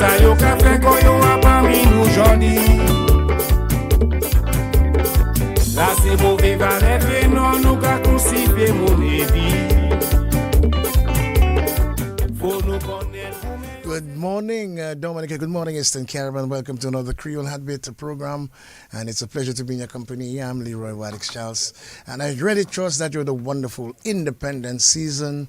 sa yo ka fe ko yo a parmi nou jodi. La se bo viva rete non nou ka kousipe mon evi. Good morning, Dominica. Good morning, Eastern Caribbean. Welcome to another Creole Heartbeat program, and it's a pleasure to be in your company. I'm Leroy Wadix Charles, and I really trust that you're the wonderful independence season.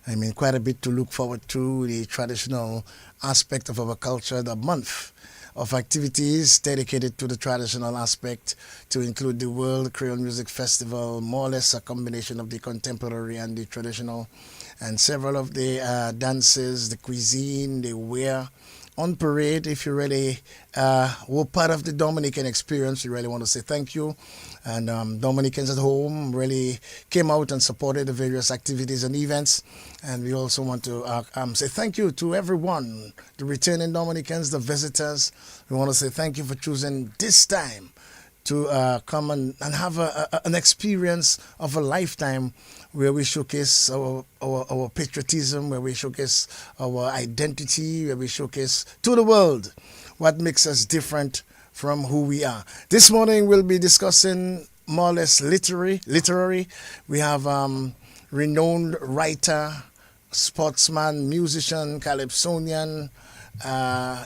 I mean, quite a bit to look forward to, the traditional aspect of our culture, the month of activities dedicated to the traditional aspect, to include the World Creole Music Festival, more or less a combination of the contemporary and the traditional, and several of the dances, the cuisine, the wear on parade. If you really were part of the Dominican experience, we really want to say thank you. And Dominicans at home really came out and supported the various activities and events. And we also want to say thank you to everyone, the returning Dominicans, the visitors. We want to say thank you for choosing this time to come and have an experience of a lifetime, where we showcase our patriotism, where we showcase our identity, where we showcase to the world what makes us different from who we are. This morning we'll be discussing more or less literary. We have renowned writer, sportsman, musician, calypsonian,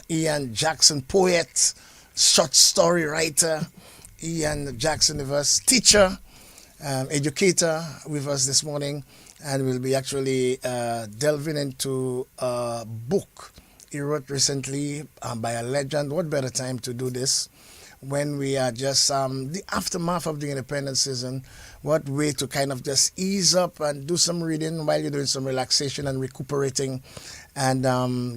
Ian Jackson, poet, short story writer, Ian Jackson with us, teacher, educator with us this morning, and we'll be actually delving into a book he wrote recently by a legend. What better time to do this when we are just the aftermath of the independence season? What way to kind of just ease up and do some reading while you're doing some relaxation and recuperating, and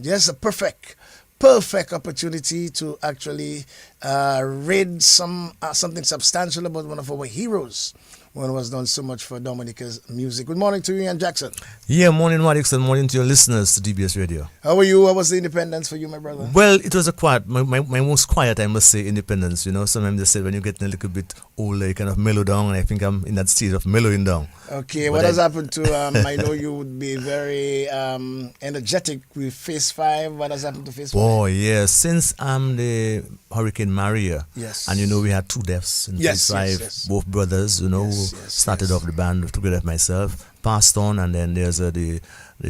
just a perfect opportunity to actually read something substantial about one of our heroes, one who has done so much for Dominica's music. Good morning to you, Ian Jackson. Yeah, morning, Wadix, and morning to your listeners to DBS Radio. How are you? How was the independence for you, my brother? Well, it was my most quiet, I must say, independence. You know, sometimes they say when you get a little bit older, you kind of mellow down, and I think I'm in that stage of mellowing down. Okay, what has happened to, I know you would be very energetic with Phase 5. What has happened to Phase 5? Oh, yeah, since the Hurricane Maria, yes, and you know we had 2 deaths in Phase 5, yes. Both brothers, you know, who started off the band together with myself, passed on, and then there's the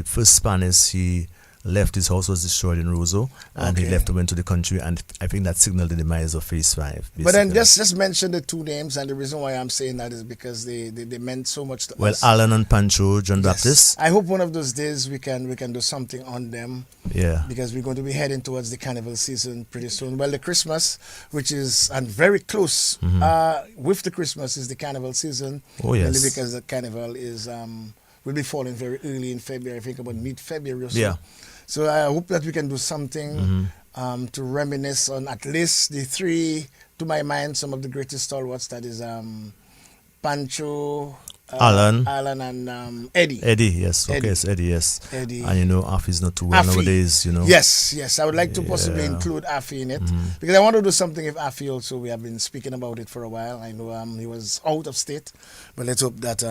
first Spanish, he left, his house was destroyed in Roseau, and he left and went to the country, and I think that signaled the demise of Phase 5. Basically. But then just mention the 2 names, and the reason why I'm saying that is because they meant so much to us. Well, Alan and Pancho, John Baptist. I hope one of those days we can do something on them. Yeah. Because we're going to be heading towards the carnival season pretty soon. Well, the Christmas, which is and very close with the Christmas, is the carnival season. Oh yes. Mainly because the carnival is will be falling very early in February. I think about mid-February or so. Yeah. So I hope that we can do something to reminisce on at least the 3, to my mind, some of the greatest stalwarts. That is Pancho, Alan, and Eddie. Eddie, yes. Okay, it's Eddie, yes. Eddie. And you know, Afi's not too well nowadays, you know. Yes. I would like to possibly include Afi in it, because I want to do something with Afi also. We have been speaking about it for a while. I know he was out of state, but let's hope that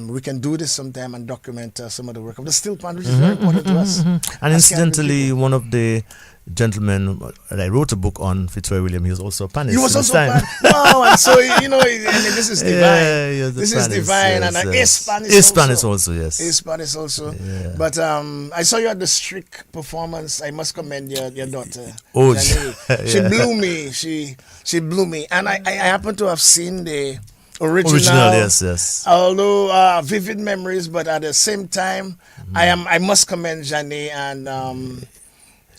we can do this sometime and document some of the work of the steel pan, which is very important to us. And incidentally, one of the gentlemen that I wrote a book on, Fitzroy William, he was also a panist. He was also a panist. Wow, and so, you know, this is divine. Yeah, this is divine, yes, and Spanish also, yes. Spanish also. Yeah. But I saw you at the Strict performance. I must commend your daughter. Oh, she blew me. She blew me. And I happen to have seen the original, yes. Although vivid memories, but at the same time, I must commend Janie and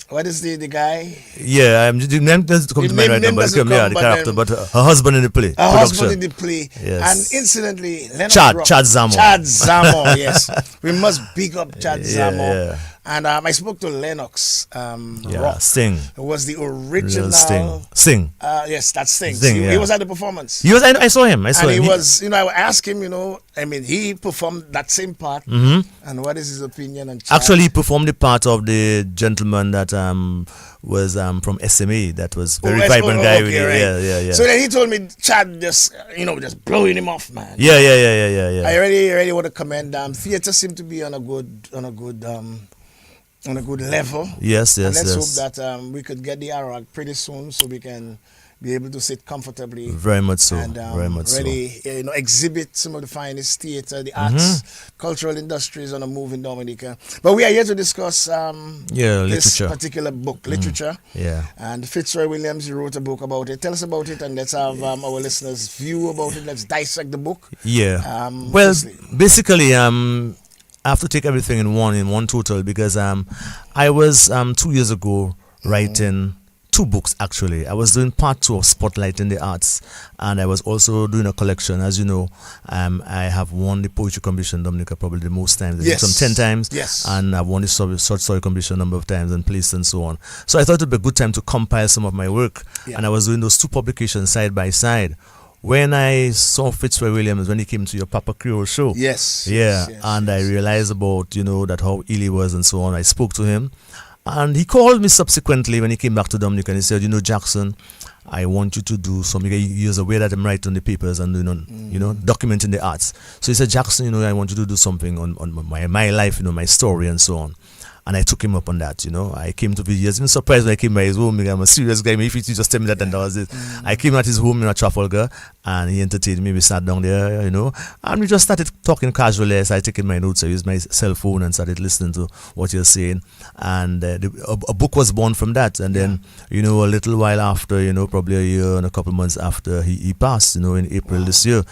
what is the guy? Yeah, the name doesn't come to mind right now, but the character, but her husband in the play. Her husband in the play. Yes. And incidentally, Chad Zamo. Chad Zamo, yes. We must big up Chad Zamo. Yeah. And I spoke to Lennox Rock, Sting. who was the original Sting. Yes, that's Sting. Sting, he was at the performance. He was. I saw him. And he was, you know, I asked him, you know, I mean, he performed that same part. And what is his opinion on Chad? Actually, he performed the part of the gentleman that was from SMA. That was very vibrant guy. Right. Yeah. So then he told me Chad just blowing him off, man. Yeah. I really want to commend. Theater seemed to be on a good on a good level. Yes, And yes, let's yes. hope that we could get the ARAG pretty soon so we can be able to sit comfortably Very much so. and Very much really exhibit some of the finest theatre, the arts, cultural industries on a move in Dominica. But we are here to discuss this literature. particular book, literature. Yeah. And Fitzroy Williams, you wrote a book about it. Tell us about it, and let's have our listeners' view about it. Let's dissect the book. Yeah. Well, firstly. basically, I have to take everything in one total because I was 2 years ago writing 2 books actually. I was doing part 2 of Spotlighting the Arts, and I was also doing a collection. As you know, I have won the poetry competition Dominica probably the most times. I think Yes. some 10 times. Yes. And I've won the short story competition a number of times and placed and so on. So I thought it would be a good time to compile some of my work. Yeah. And I was doing those 2 publications side by side. When I saw Fitzroy Williams when he came to your Papa Creole show. Yes. Yeah, yes, and yes. I realized about, that how ill he was and so on. I spoke to him, and he called me subsequently when he came back to Dominica, and he said, Jackson, I want you to do something. He was aware that I'm writing the papers and documenting the arts. So he said, Jackson, I want you to do something on my life, my story and so on. And I took him up on that, I came to be even surprised when I came by his home. I'm a serious guy. If he just tell me that, then that was it. I came at his home in Trafalgar, and he entertained me. We sat down there, and we just started talking casually. I started taking my notes. I used my cell phone and started listening to what you're saying. And a book was born from that. And then, a little while after, probably a year and a couple months after, he passed, in April this year.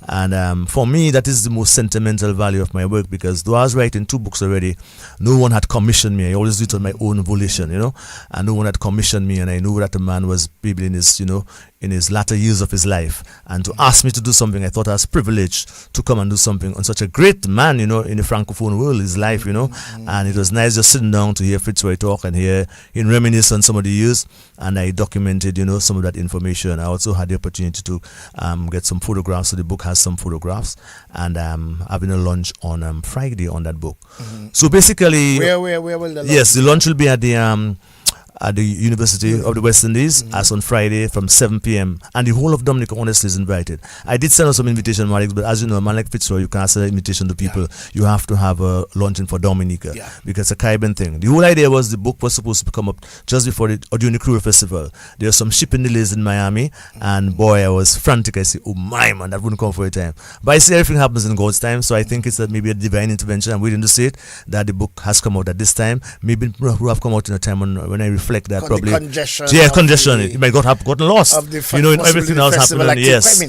And for me, that is the most sentimental value of my work, because though I was writing 2 books already, no one had commissioned me. I always do it on my own volition, and no one had commissioned me, and I knew that the man was maybe in his latter years of his life, and to ask me to do something, I thought I was privileged to come and do something on such a great man, in the Francophone world, his life, and it was nice just sitting down to hear Fitzroy talk and hear him reminisce on some of the years, and I documented, some of that information. I also had the opportunity to get some photographs, so the book has some photographs, and having a lunch on Friday on that book. So basically, Where will the lunch yes, the lunch will be at the University of the West Indies as on Friday from 7 p.m. And the whole of Dominica honestly is invited. I did send out some invitation, Marix, but as you know, a man like Fitzroy, you can't send an invitation to people. You have to have a luncheon for Dominica because it's a Caribbean thing. The whole idea was the book was supposed to come up just before or during the Creole Festival. There were some shipping delays in Miami, and boy, I was frantic. I said, oh my man, that wouldn't come for a time. But I see everything happens in God's time, so I think it's maybe a divine intervention. I'm waiting to see it, that the book has come out at this time. Maybe it will have come out in a time when I reflect that probably congestion. Congestion. It might have gotten lost. Everything else happening. Yes.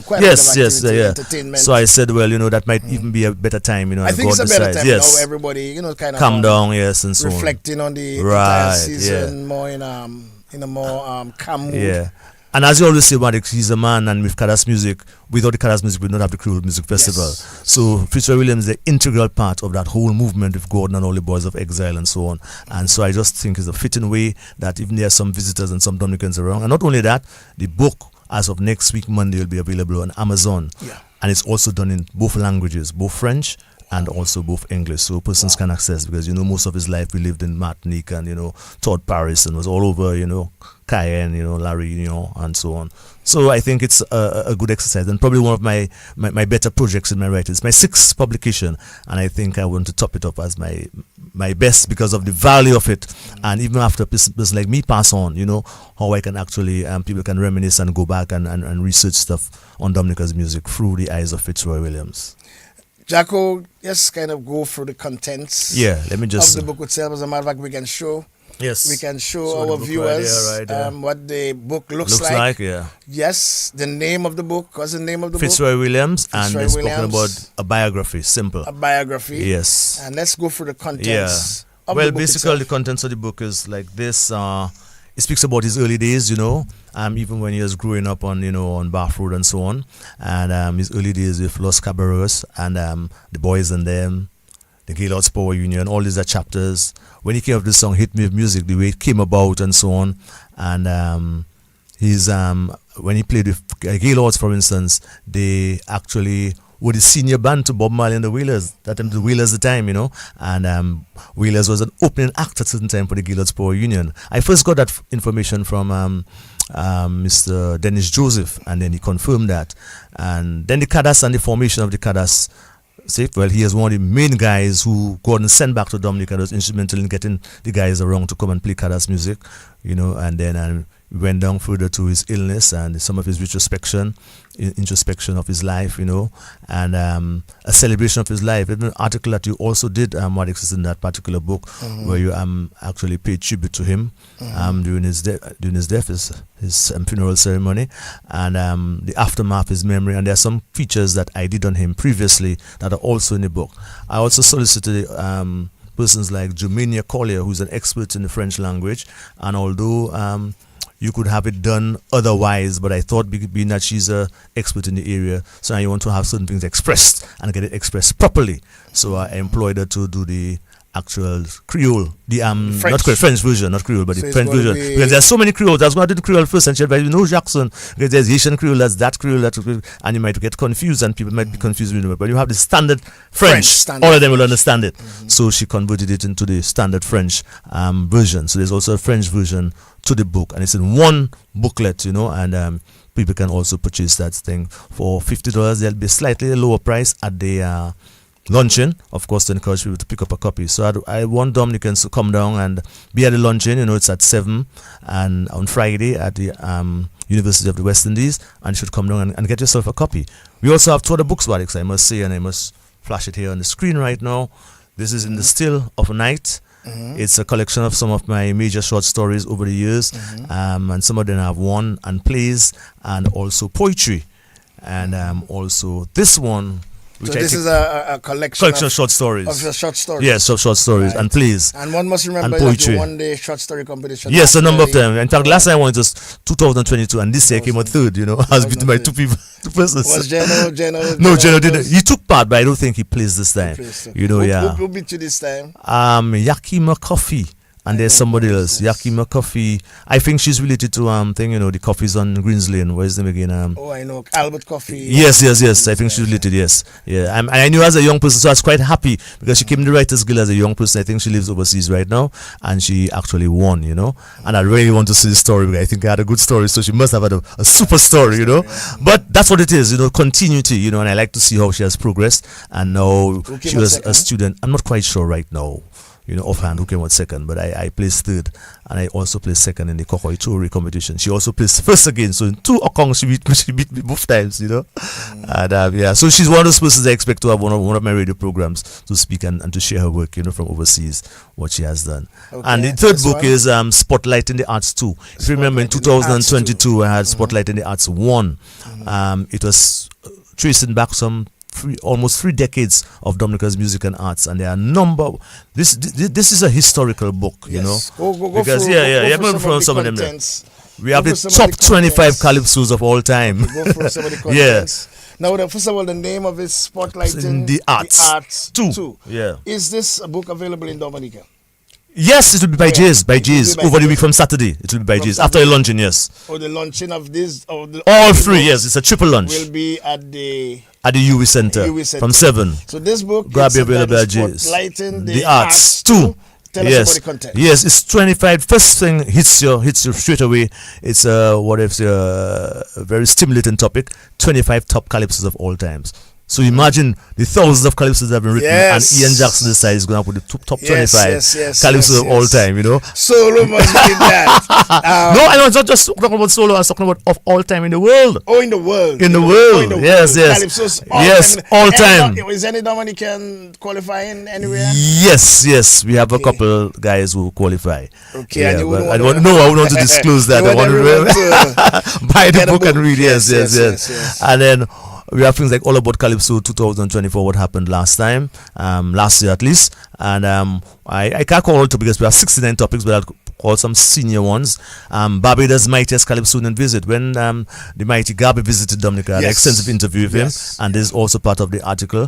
Entertainment. So I said, well, that might even be a better time. I think it's a better time. Now everybody, kind of calm down. Yes, and so reflecting on the entire season more in a more calm mood. Yeah. And as you always say, he's a man, and with Kadas music, without the Kadas music, we would not have the Creole Music Festival. Yes. So Fitzroy Williams is the integral part of that whole movement with Gordon and all the Boys of Exile and so on. And so I just think it's a fitting way that even there are some visitors and some Dominicans around. And not only that, the book, as of next week, Monday, will be available on Amazon. Yeah. And it's also done in both languages, both French and also both English, so persons can access, because most of his life we lived in Martinique and Todd Paris and was all over Cayenne, La Réunion and so on. So I think it's a good exercise, and probably one of my better projects in my writing. It's my 6th publication, and I think I want to top it up as my best because of the value of it. And even after person like me pass on, how I can actually people can reminisce and go back and research stuff on Dominica's music through the eyes of Fitzroy Williams. Jacko, just kind of go through the contents. Yeah, let me just of the book itself. As a matter of fact, we can show our viewers what the book looks like. Yeah. Yes, the name of the book. What's the name of the Fitzroy book? Williams, Fitzroy and it's Williams. talking about a biography, simple. A biography. Yes. And let's go through the contents. Of Well, the book basically, itself. the contents of the book is like this. It speaks about his early days, even when he was growing up on Bath Road and so on, and his early days with Los Cabarrus and the Boys and Them, the Gaylord's Power Union. All these are chapters. When he came up with the song "Hit Me with Music," the way it came about and so on, and when he played with Gaylords, for instance, they actually were the senior band to Bob Marley and the Wailers. That time, the Wailers, and Wailers was an opening act at a certain time for the Gaylord's Power Union. I first got that information from Mr. Dennis Joseph, and then he confirmed that. And then the Kadas and the formation of the Kadas See, well, he is one of the main guys who Gordon sent back to Dominica, that was instrumental in getting the guys around to come and play Kada's music, you know, and then we went down further to his illness and some of his introspection of his life, you know, and a celebration of his life. There's an article that you also did, Wadix, is in that particular book, where you actually paid tribute to him during his death, his funeral ceremony, and the aftermath, his memory, and there are some features that I did on him previously that are also in the book. I also solicited persons like Jumania Collier, who's an expert in the French language, and although you could have it done otherwise, but I thought being that she's an expert in the area, so now you want to have certain things expressed and get it expressed properly. So I employed her to do the actual Creole, the not French version, not Creole, but so the French version. Because there's so many Creoles. I was going to do the Creole first, and she advised me, no, Jackson, because there's Haitian Creole, that's that Creole, and you might get confused, and people might be confused with it. But you have the standard French. Standard all of them will understand it. So she converted it into the standard French version. So there's also a French version to the book, and it's in one booklet, you know, and people can also purchase that thing for $50. There'll be slightly lower price at the luncheon, of course, to encourage people to pick up a copy. So I want Dominicans to come down and be at the luncheon. You know, it's at 7 and on Friday at the University of the West Indies, and you should come down and get yourself a copy. We also have two other books, Wadix, I must say, and I must flash it here on the screen right now. This is In the Still of a Night. It's a collection of some of my major short stories over the years, and some of them have won, and plays, and also poetry, and also this one. So this is a collection of short stories. Of your short stories. Yes, of short stories and plays. And one must remember that you won the short story competition. Yes, a number of them. In fact, last time I won it was 2022, and this year I came out third. You know, I was beaten by two persons. Was Jeno? No, Jeno didn't. He took part, but I don't think he plays this time. You know, Who beat you this time? Yakima Coffee. And there's somebody else, Yakima Coffee. I think she's related to the coffees on Greens Lane. Where's them again? I know, Albert Coffee. Yes. I think she's related. Yes, yeah. I knew as a young person, so I was quite happy because she came to the Writers Guild as a young person. I think she lives overseas right now, and she actually won. You know, and I really want to see the story because I think I had a good story. So she must have had a super story. You know, but that's what it is. You know, continuity. You know, and I like to see how she has progressed. And now she was a student. I'm not quite sure right now. You know, offhand, who came out second, but I placed third, and I also placed second in the Kokoi Chori competition. She also placed first again, so in 2 Okong she beat me both times, you know. And so she's one of those persons I expect to have one of my radio programs to speak and to share her work, you know, from overseas, what she has done. Okay, and the third book is Spotlight in the Arts 2. If you remember, in 2022 I had Spotlight in the Arts 1. It was tracing back almost 3 decades of Dominica's music and arts, and there are a number. This is a historical book, you know. Go because go from some of them. We have the top 25 calypsos of all time. Go through some of the contents. Now, first of all, the name of it, Spotlight in the Arts 2. Yeah. Is this a book available in Dominica? Yes, it will be by J's. Over the week from Saturday. It will be by J's. After the luncheon, yes. Or the luncheon of this. All 3, yes. It's a triple lunch. Will be at the UWI Center from 7. So this book grab your available at J's. Spotlighting the Arts 2. Tell us about the content. Yes, it's 25. First thing hits you straight away. It's a very stimulating topic. 25 top calypsos of all times. So imagine the thousands of calypsos that have been written, and Ian Jackson decided he's going to put the top 25 calypsos of all time, you know. Solo must be that. No, I know, it's not just talking about solo, I was talking about of all time in the world. Oh, in the world. In the world. Yes. Calypsos all time. Is any Dominican qualifying anywhere? Yes. We have a couple guys who qualify. Okay, I wouldn't want to disclose that. I want to buy the book and read. Yes. And then we have things like All About Calypso 2024, what happened last time, last year at least. And I can't call all topics because we have 69 topics, but I'll call some senior ones. Barbada's mightiest calypsonian visit. When the mighty Gabi visited Dominica, an extensive interview with him, and this is also part of the article.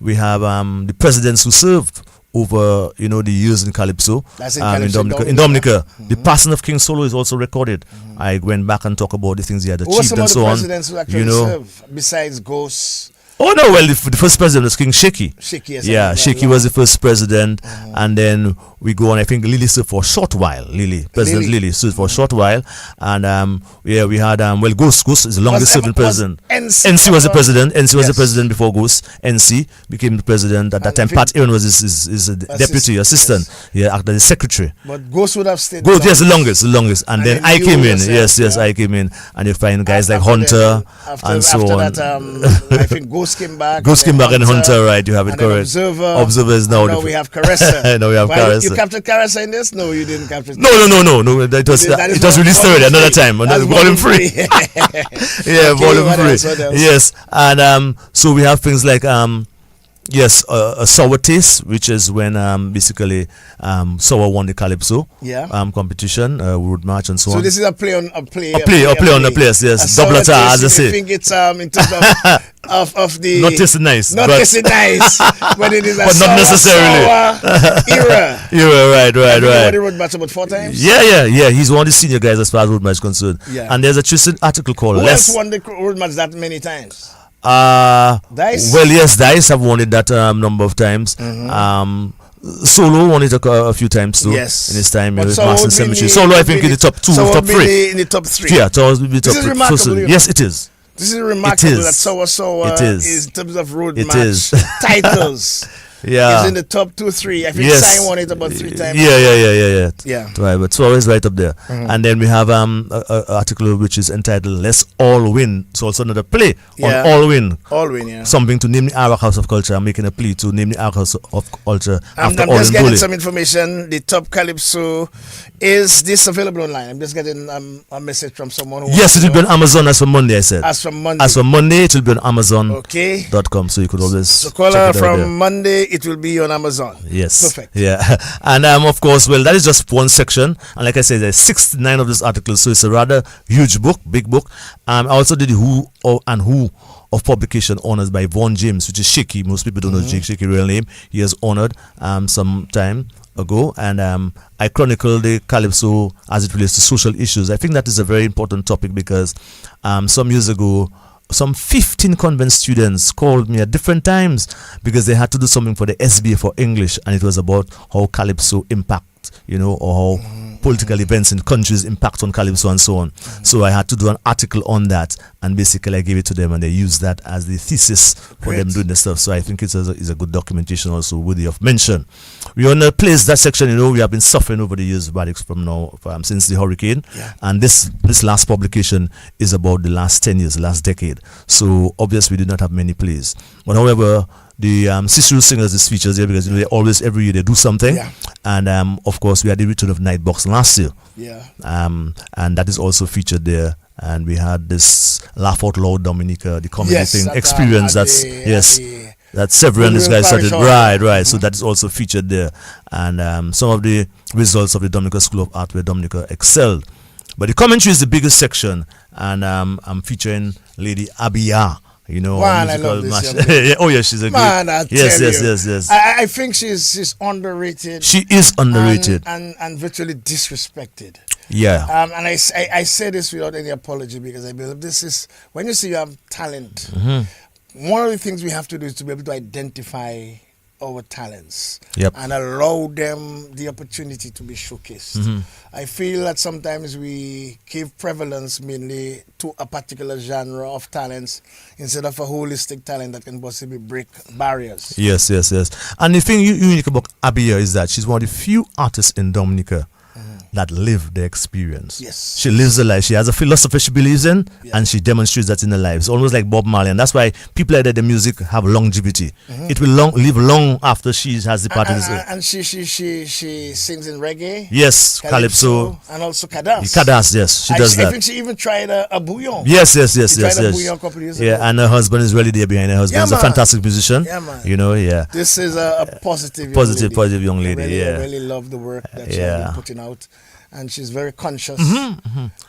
We have the presidents who served over the years in Calypso, in Dominica. The passing of King Solo is also recorded. I went back and talked about the things he had achieved and so on. Presidents who actually serve besides Ghosts? Oh no, well the first president was King Shaky. Shaky, Shaky was the first president. and then we go on. I think Lily served for a short while. President Lily served for a short while, and we had Ghost is the longest serving president. NC was the president. NC was the president before Ghost. NC became the president at that time. Pat Aaron was his deputy assistant. Yes. After the secretary. But Ghost would have stayed. Ghost, yes, the longest, and then I came in. Yes, I came in, and you find guys like Hunter and so on. After that, I think Ghost came back. And Hunter, right? You have it correct. Observer is now. Now we have Caressa. Now we have Caressa. You captured Caressa in this? No, you didn't capture. No. It was released already another time. Volume 3. Yeah, volume 3. Yes, and so we have things like a sour taste, which is when basically Sour won the Calypso competition, Road March and so on. So this is a play on a play. A play on the place, yes. Double attack, as I say. I think it's in terms of the not tasting nice. Not tasting nice, but it is a but sour, not necessarily era. Right. He won the Road March about 4 times. Yeah. He's one of the senior guys as far as Road March is concerned. Yeah. And there's a recent article called Who else won the Road March that many times? Dice? Well, yes, Dice have won it that number of times. Solo won it a few times too. Yes. In his time with Master Cemetery. Solo, I think, in the top 2, top 3. In the top 3. Yeah, so the top 3. This is remarkable. Yes, it is. This is remarkable that Sour is in terms of Road March titles. Yeah, he's in the top 2, 3. I think Sign won it about 3 times. Yeah. Right, but Sour is right up there. And then we have an article which is entitled "Let's All Win." It's also another play on All Win. All Win, yeah. Something to name the Arak House of Culture. I'm making a plea to name the Arak House of Culture after I'm All just in getting Bully. some information. The top Calypso, is this available online? I'm just getting a message from someone who yes, it will be on Amazon as from Monday, I said. As from Monday, it will be on Amazon.com, so you could always so call her from Monday. It will be on Amazon. Yes. Perfect. Yeah. And of course, well, that is just one section. And like I said, there's 69 of these articles. So it's a rather huge book, big book. I also did the Who of publication honors by Vaughn James, which is Shaky. Most people don't know Shaky real name. He has honored some time ago. And I chronicled the Calypso as it relates to social issues. I think that is a very important topic because some years ago, some 15 convent students called me at different times because they had to do something for the SBA for English, and it was about how Calypso impact, or how political events in countries impact on Calypso and so on. So I had to do an article on that, and basically I gave it to them, and they used that as the thesis for them doing the stuff. So I think it's a good documentation, also worthy of mention. We want to place that section. We have been suffering over the years since the hurricane, and this last publication is about the last 10 years, the last decade. So obviously we did not have many plays, but however, the Cicero Singers is features here because they always every year they do something, and of course we had the return of Nightbox last year, and that is also featured there. And we had this Laugh Out Loud Dominica, the comedy thing experience. That Severin this guy started right. So that is also featured there, and some of the results of the Dominica School of Art where Dominica excelled. But the commentary is the biggest section, and I'm featuring Lady Abia. I love this Oh yeah, she's a good. Yes. I think she's underrated. She is underrated and virtually disrespected. Yeah. And I say this without any apology because I believe this is when you see you have talent. One of the things we have to do is to be able to identify our talents and allow them the opportunity to be showcased. I feel that sometimes we give prevalence mainly to a particular genre of talents instead of a holistic talent that can possibly break barriers. Yes. And the thing unique about Abia is that she's one of the few artists in Dominica that live the experience. Yes. She lives the life. She has a philosophy she believes in, and she demonstrates that in her life. It's almost like Bob Marley, and that's why people like that, the music have longevity. It will live long after she has departed this earth. And she sings in reggae. Yes, Calypso. And also Kadas. Kadas, yes. She does that. I think she even tried a bouillon. Yes. She tried a bouillon a couple of years ago. And her husband is really there behind her. Her husband is a fantastic musician. Yeah, man. This is a positive young lady. young lady, I really love the work that she's been putting out. and she's very conscious,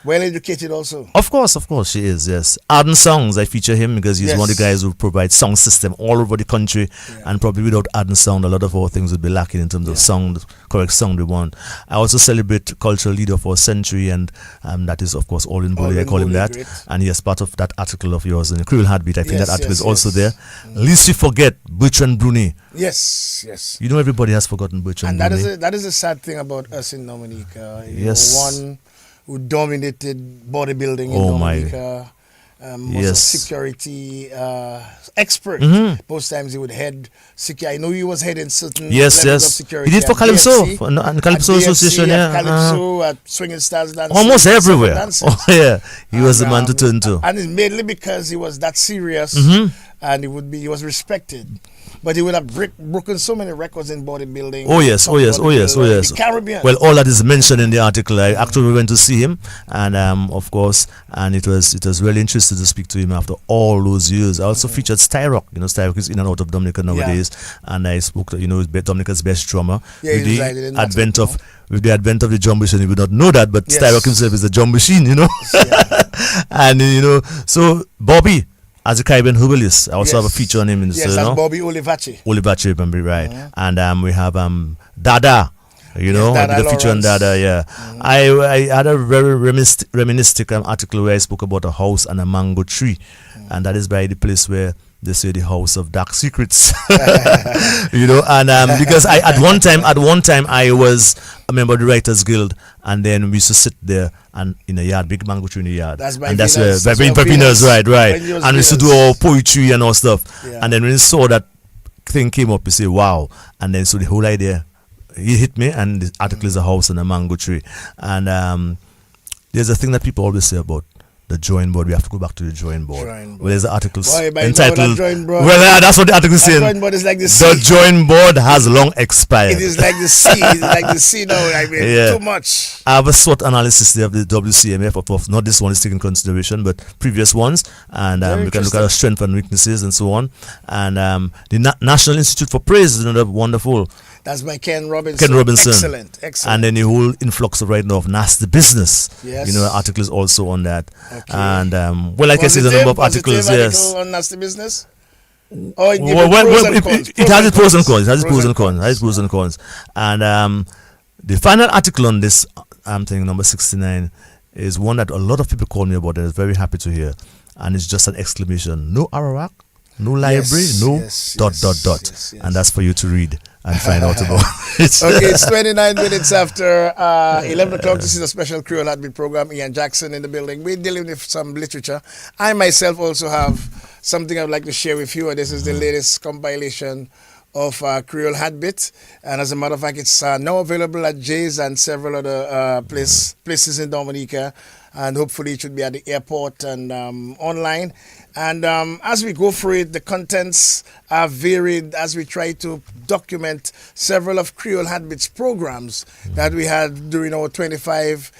well educated also. Of course, she is, yes. Arden Songs, I feature him because he's one of the guys who provides sound system all over the country, and probably without Arden Sound, a lot of our things would be lacking in terms of sound, correct sound we want. I also celebrate Cultural Leader for a Century, and that is, of course, All in Bully, I call him that. Great. And he is part of that article of yours in the Creole Heartbeat. I think that article is also there. Least we forget Bertrand Bruni. Yes. You know, everybody has forgotten Bertrand Bruni. And that is a sad thing about us in Dominica. One who dominated bodybuilding in Dominica. Was a security expert. Most times he would head security. I know he was heading certain levels of security. He did for Calypso and Calypso Association. Calypso, at Swinging Stars Dancing. Almost everywhere. He was the man to turn to. And it's mainly because he was that serious, and he was respected. But he would have broken so many records in bodybuilding. Oh yes. The Caribbean. Well, all that is mentioned in the article. I actually went to see him, and of course, and it was really interesting to speak to him after all those years. I also featured Styrock. You know, Styrock is in and out of Dominica nowadays, and I spoke to Dominica's best drummer. With the advent of the drum machine, you would not know that, but Styrock himself is a drum machine. And so Bobby. As a Caribbean herbalist, I also have a feature on him in the that's Bobby Olivache. Olivache, right? And we have Dada. I did a feature on Dada. I had a very reminiscent article where I spoke about a house and a mango tree, and that is by the place where they say the house of dark secrets. And because at one time I was a member of the Writers Guild, and then we used to sit there and in a yard, big mango tree in the yard. That's where Pepinas, right. And we used to do all poetry and all stuff. Yeah. And then when we saw that thing came up, we say, wow. And then so the whole idea, he hit me, and the article is a house and a mango tree. And there's a thing that people always say about the drawing board. We have to go back to the drawing board. Well, there's the article entitled. That's what the article is saying. The drawing board is like the sea. The drawing board has long expired. It is like the sea. It's like the sea now. Too much. I have a SWOT analysis there of the WCMF. Of not this one is taken consideration, but previous ones, and we can look at our strengths and weaknesses and so on. And the National Institute for Praise is another wonderful. That's by Ken Robinson. Excellent. And then the whole influx right now of nasty business. Yes. The article is also on that. Okay. And like I said, a number of articles. Yes. On nasty business. It has its pros and cons. It has pros and cons. And the final article on this thing, number 69, is one that a lot of people call me about. I was very happy to hear, and it's just an exclamation: no Arawak, no library, Yes. And that's for you to read and find out about it. Okay, it's 29 minutes after 11 o'clock. This is a special Creole Heartbeat program. Ian Jackson in the building. We're dealing with some literature. I myself also have something I'd like to share with you. And this is the latest compilation of Creole Heartbeat. And as a matter of fact, it's now available at Jay's and several other places in Dominica. And hopefully it should be at the airport and online. And as we go through it, the contents are varied as we try to document several of Creole Heartbeat's programs that we had during our 25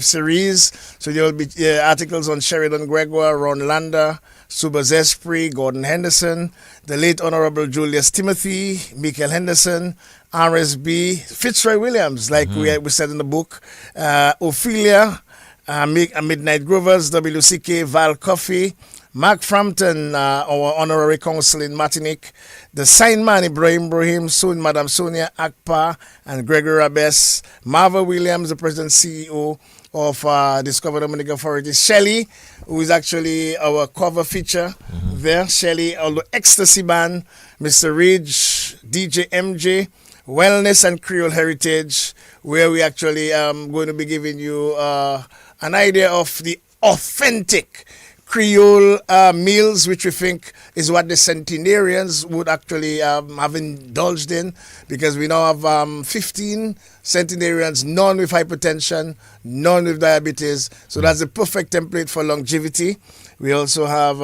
series. So there will be articles on Sheridan Gregoire, Ron Landa, Suba Zespri, Gordon Henderson, the late Honorable Julius Timothy, Michael Henderson, RSB, Fitzroy Williams, like we said in the book, Ophelia, Midnight Grovers, WCK, Val Coffey, Mark Frampton, our honorary consul in Martinique, the sign man Ibrahim Brahim, soon Madame Sonia Akpa, and Gregory Rabes, Marva Williams, the president CEO of Discover Dominica Authorities, Shelley, who is actually our cover feature there, Shelley, although Ecstasy Band, Mr. Ridge, DJ MJ, Wellness and Creole Heritage, where we actually going to be giving you an idea of the authentic Creole meals, which we think is what the centenarians would actually have indulged in, because we now have 15 centenarians, none with hypertension, none with diabetes. So that's the perfect template for longevity. We also have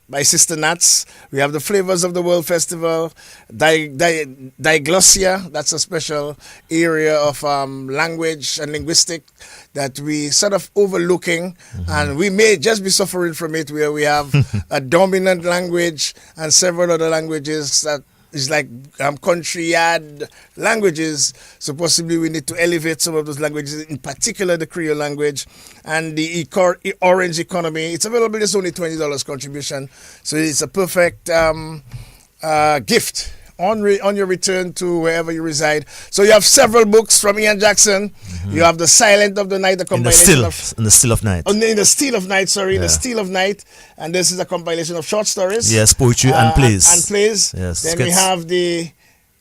by Sister Nats. We have the Flavors of the World Festival, Diglossia. That's a special area of language and linguistic that we sort of overlooking, and we may just be suffering from it, where we have a dominant language and several other languages that it's like country yard languages. So possibly we need to elevate some of those languages, in particular the Creole language and the orange economy. It's available. It's only $20 contribution. So it's a perfect gift on your return to wherever you reside. So you have several books from Ian Jackson. You have The Silent of the Night, the compilation in the Still of Night. In the Still of Night, sorry, The Still of Night. And this is a compilation of short stories. Yes, poetry and plays. And plays. Yes. Then we have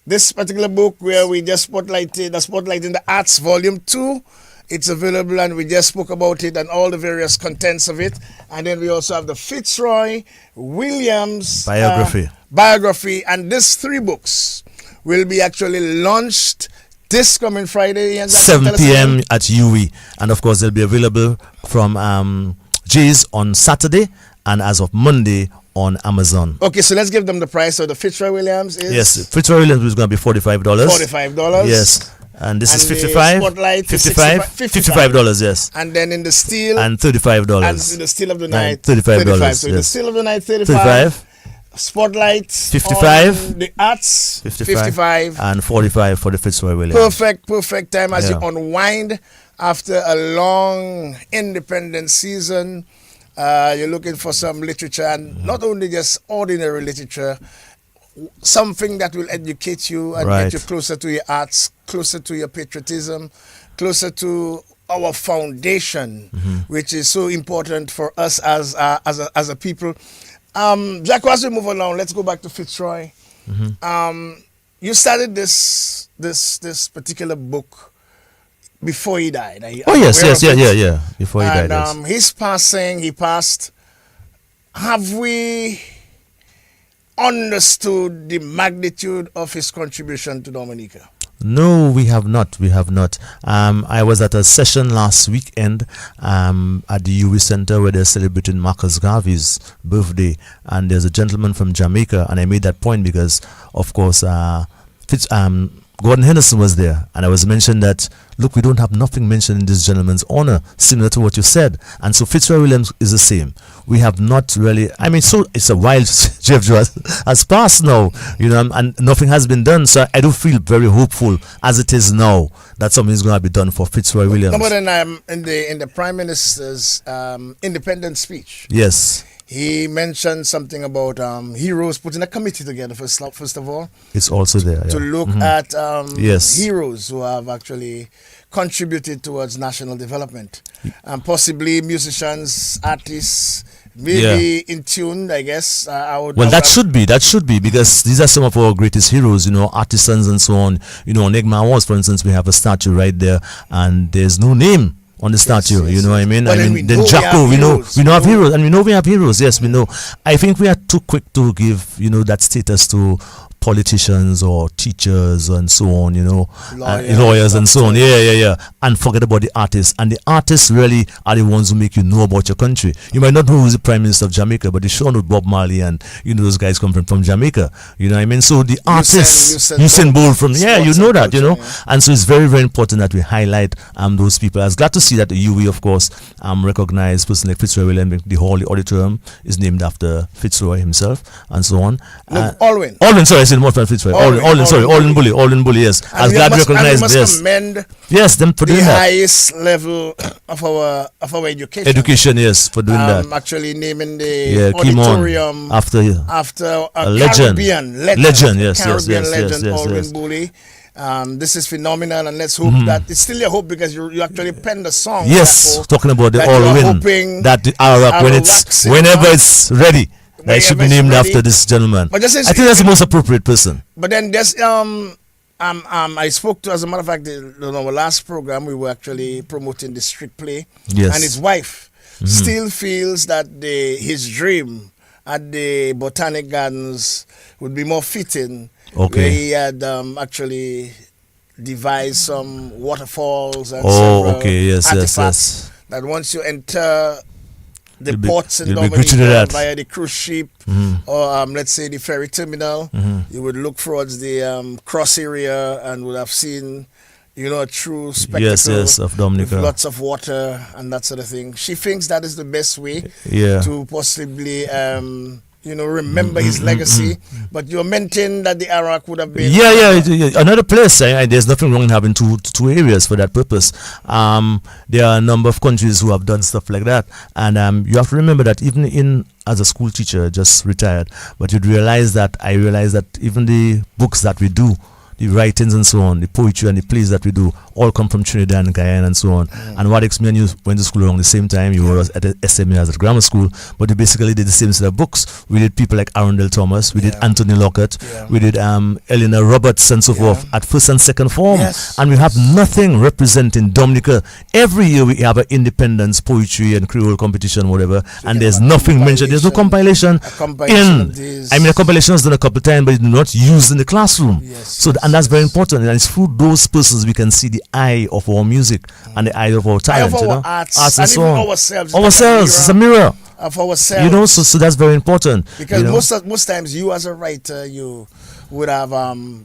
this particular book where we just spotlighted the Arts Volume 2. It's available and we just spoke about it and all the various contents of it. And then we also have the Fitzroy Williams biography. And these 3 books will be actually launched this coming Friday. 7 p.m. at UE. And of course, they'll be available from Jay's on Saturday and as of Monday on Amazon. Okay, so let's give them the price. So the Fitzroy Williams is... Yes, Fitzroy Williams is going to be $45. $45. Yes. And this is $55. Spotlight $55, yes. And then in the Steel... And $35. And in the Still of the Night... $35. So in the Still of the Night, $35. Spotlight... $55. The Arts... $55. And $45 for the Fitzroy Williams. Perfect time as you unwind after a long independent season. You're looking for some literature, and not only just ordinary literature, something that will educate you and get you closer to your arts, closer to your patriotism, closer to our foundation, which is so important for us as a people. Jacko, as we move along, let's go back to Fitzroy. You started this particular book before he died. Yeah. Before he died. And his passing, he passed. Have we understood the magnitude of his contribution to Dominica? No, we have not. I was at a session last weekend at the UWI Center where they're celebrating Marcus Garvey's birthday, and there's a gentleman from Jamaica, and I made that point because, of course, Gordon Henderson was there, and I was mentioned that, look, we don't have nothing mentioned in this gentleman's honor, similar to what you said. And so Fitzroy Williams is the same. We have not really, so it's a while Jeff has passed now, and nothing has been done. So I do feel very hopeful as it is now that something is going to be done for Fitzroy Williams. But then in the Prime Minister's independence speech. Yes. He mentioned something about heroes, putting a committee together first of all. It's also there. To look at heroes who have actually contributed towards national development. And possibly musicians, artists, maybe in tune, I guess. That should be because these are some of our greatest heroes, artisans and so on. On Egma Awards, for instance, we have a statue right there and there's no name on the statue, you know what I mean? Then Jacko, we know have heroes, and we know we have heroes. Yes, we know. I think we are too quick to give, that status to politicians or teachers and so on, lawyers and so on. Yeah. And forget about the artists. And the artists really are the ones who make you know about your country. You might not know who's the Prime Minister of Jamaica, but you sure know Bob Marley and those guys come from Jamaica. You know what I mean? So the artists, Usain Bolt from you know that, And so it's very, very important that we highlight those people. I was glad to see that the UWI, of course, recognized person like Fitzroy Williams. The Hall, the auditorium is named after Fitzroy himself and so on. Alwyn, sorry. More than Fitzroy. Alwyn Bully, yes. I was glad to recognize this. Yes, them for doing the that. highest level of our education. Education, yes, for doing that. Actually naming the auditorium after a legend. Caribbean legend, Alwyn Bully. This is phenomenal, and let's hope that it's still a hope because you actually penned a song. Yes, Jacko, talking about the Alwyn, that the Arak whenever it's ready. That should be named after this gentleman. But I think that's the most appropriate person. But then there's I spoke to, as a matter of fact, in our last program we were actually promoting the street play. Yes. And his wife still feels that his dream at the Botanic Gardens would be more fitting. Okay. Where he had actually devised some waterfalls and several artifacts that once you enter the ports in Dominica via the cruise ship or let's say the ferry terminal, you would look towards the cross area and would have seen a true spectacle of Dominica with lots of water and that sort of thing. She thinks that is the best way to possibly remember his legacy, but you maintain that the Iraq would have been. Another place. There's nothing wrong in having two areas for that purpose. There are a number of countries who have done stuff like that, and you have to remember that even as a school teacher, just retired, but I realized that even the books that we do, the writings and so on, the poetry and the plays that we do, all come from Trinidad and Guyana and so on. And what me and you went to school around the same time. You were at the SME as at grammar school, but we basically did the same set of books. We did people like Arundel Thomas, we did Anthony Lockett, we did Eleanor Roberts and so forth at first and second form. And we have nothing representing Dominica. Every year we have an independence poetry and Creole competition, whatever, and there's nothing mentioned. There's no compilation. A compilation is done a couple of times, but it's not used in the classroom. And that's very important. And it's through those persons we can see the eye of our music and the eye of our talent, arts and so on. Ourselves, it's a mirror of ourselves. So that's very important. Because most times you as a writer, you would have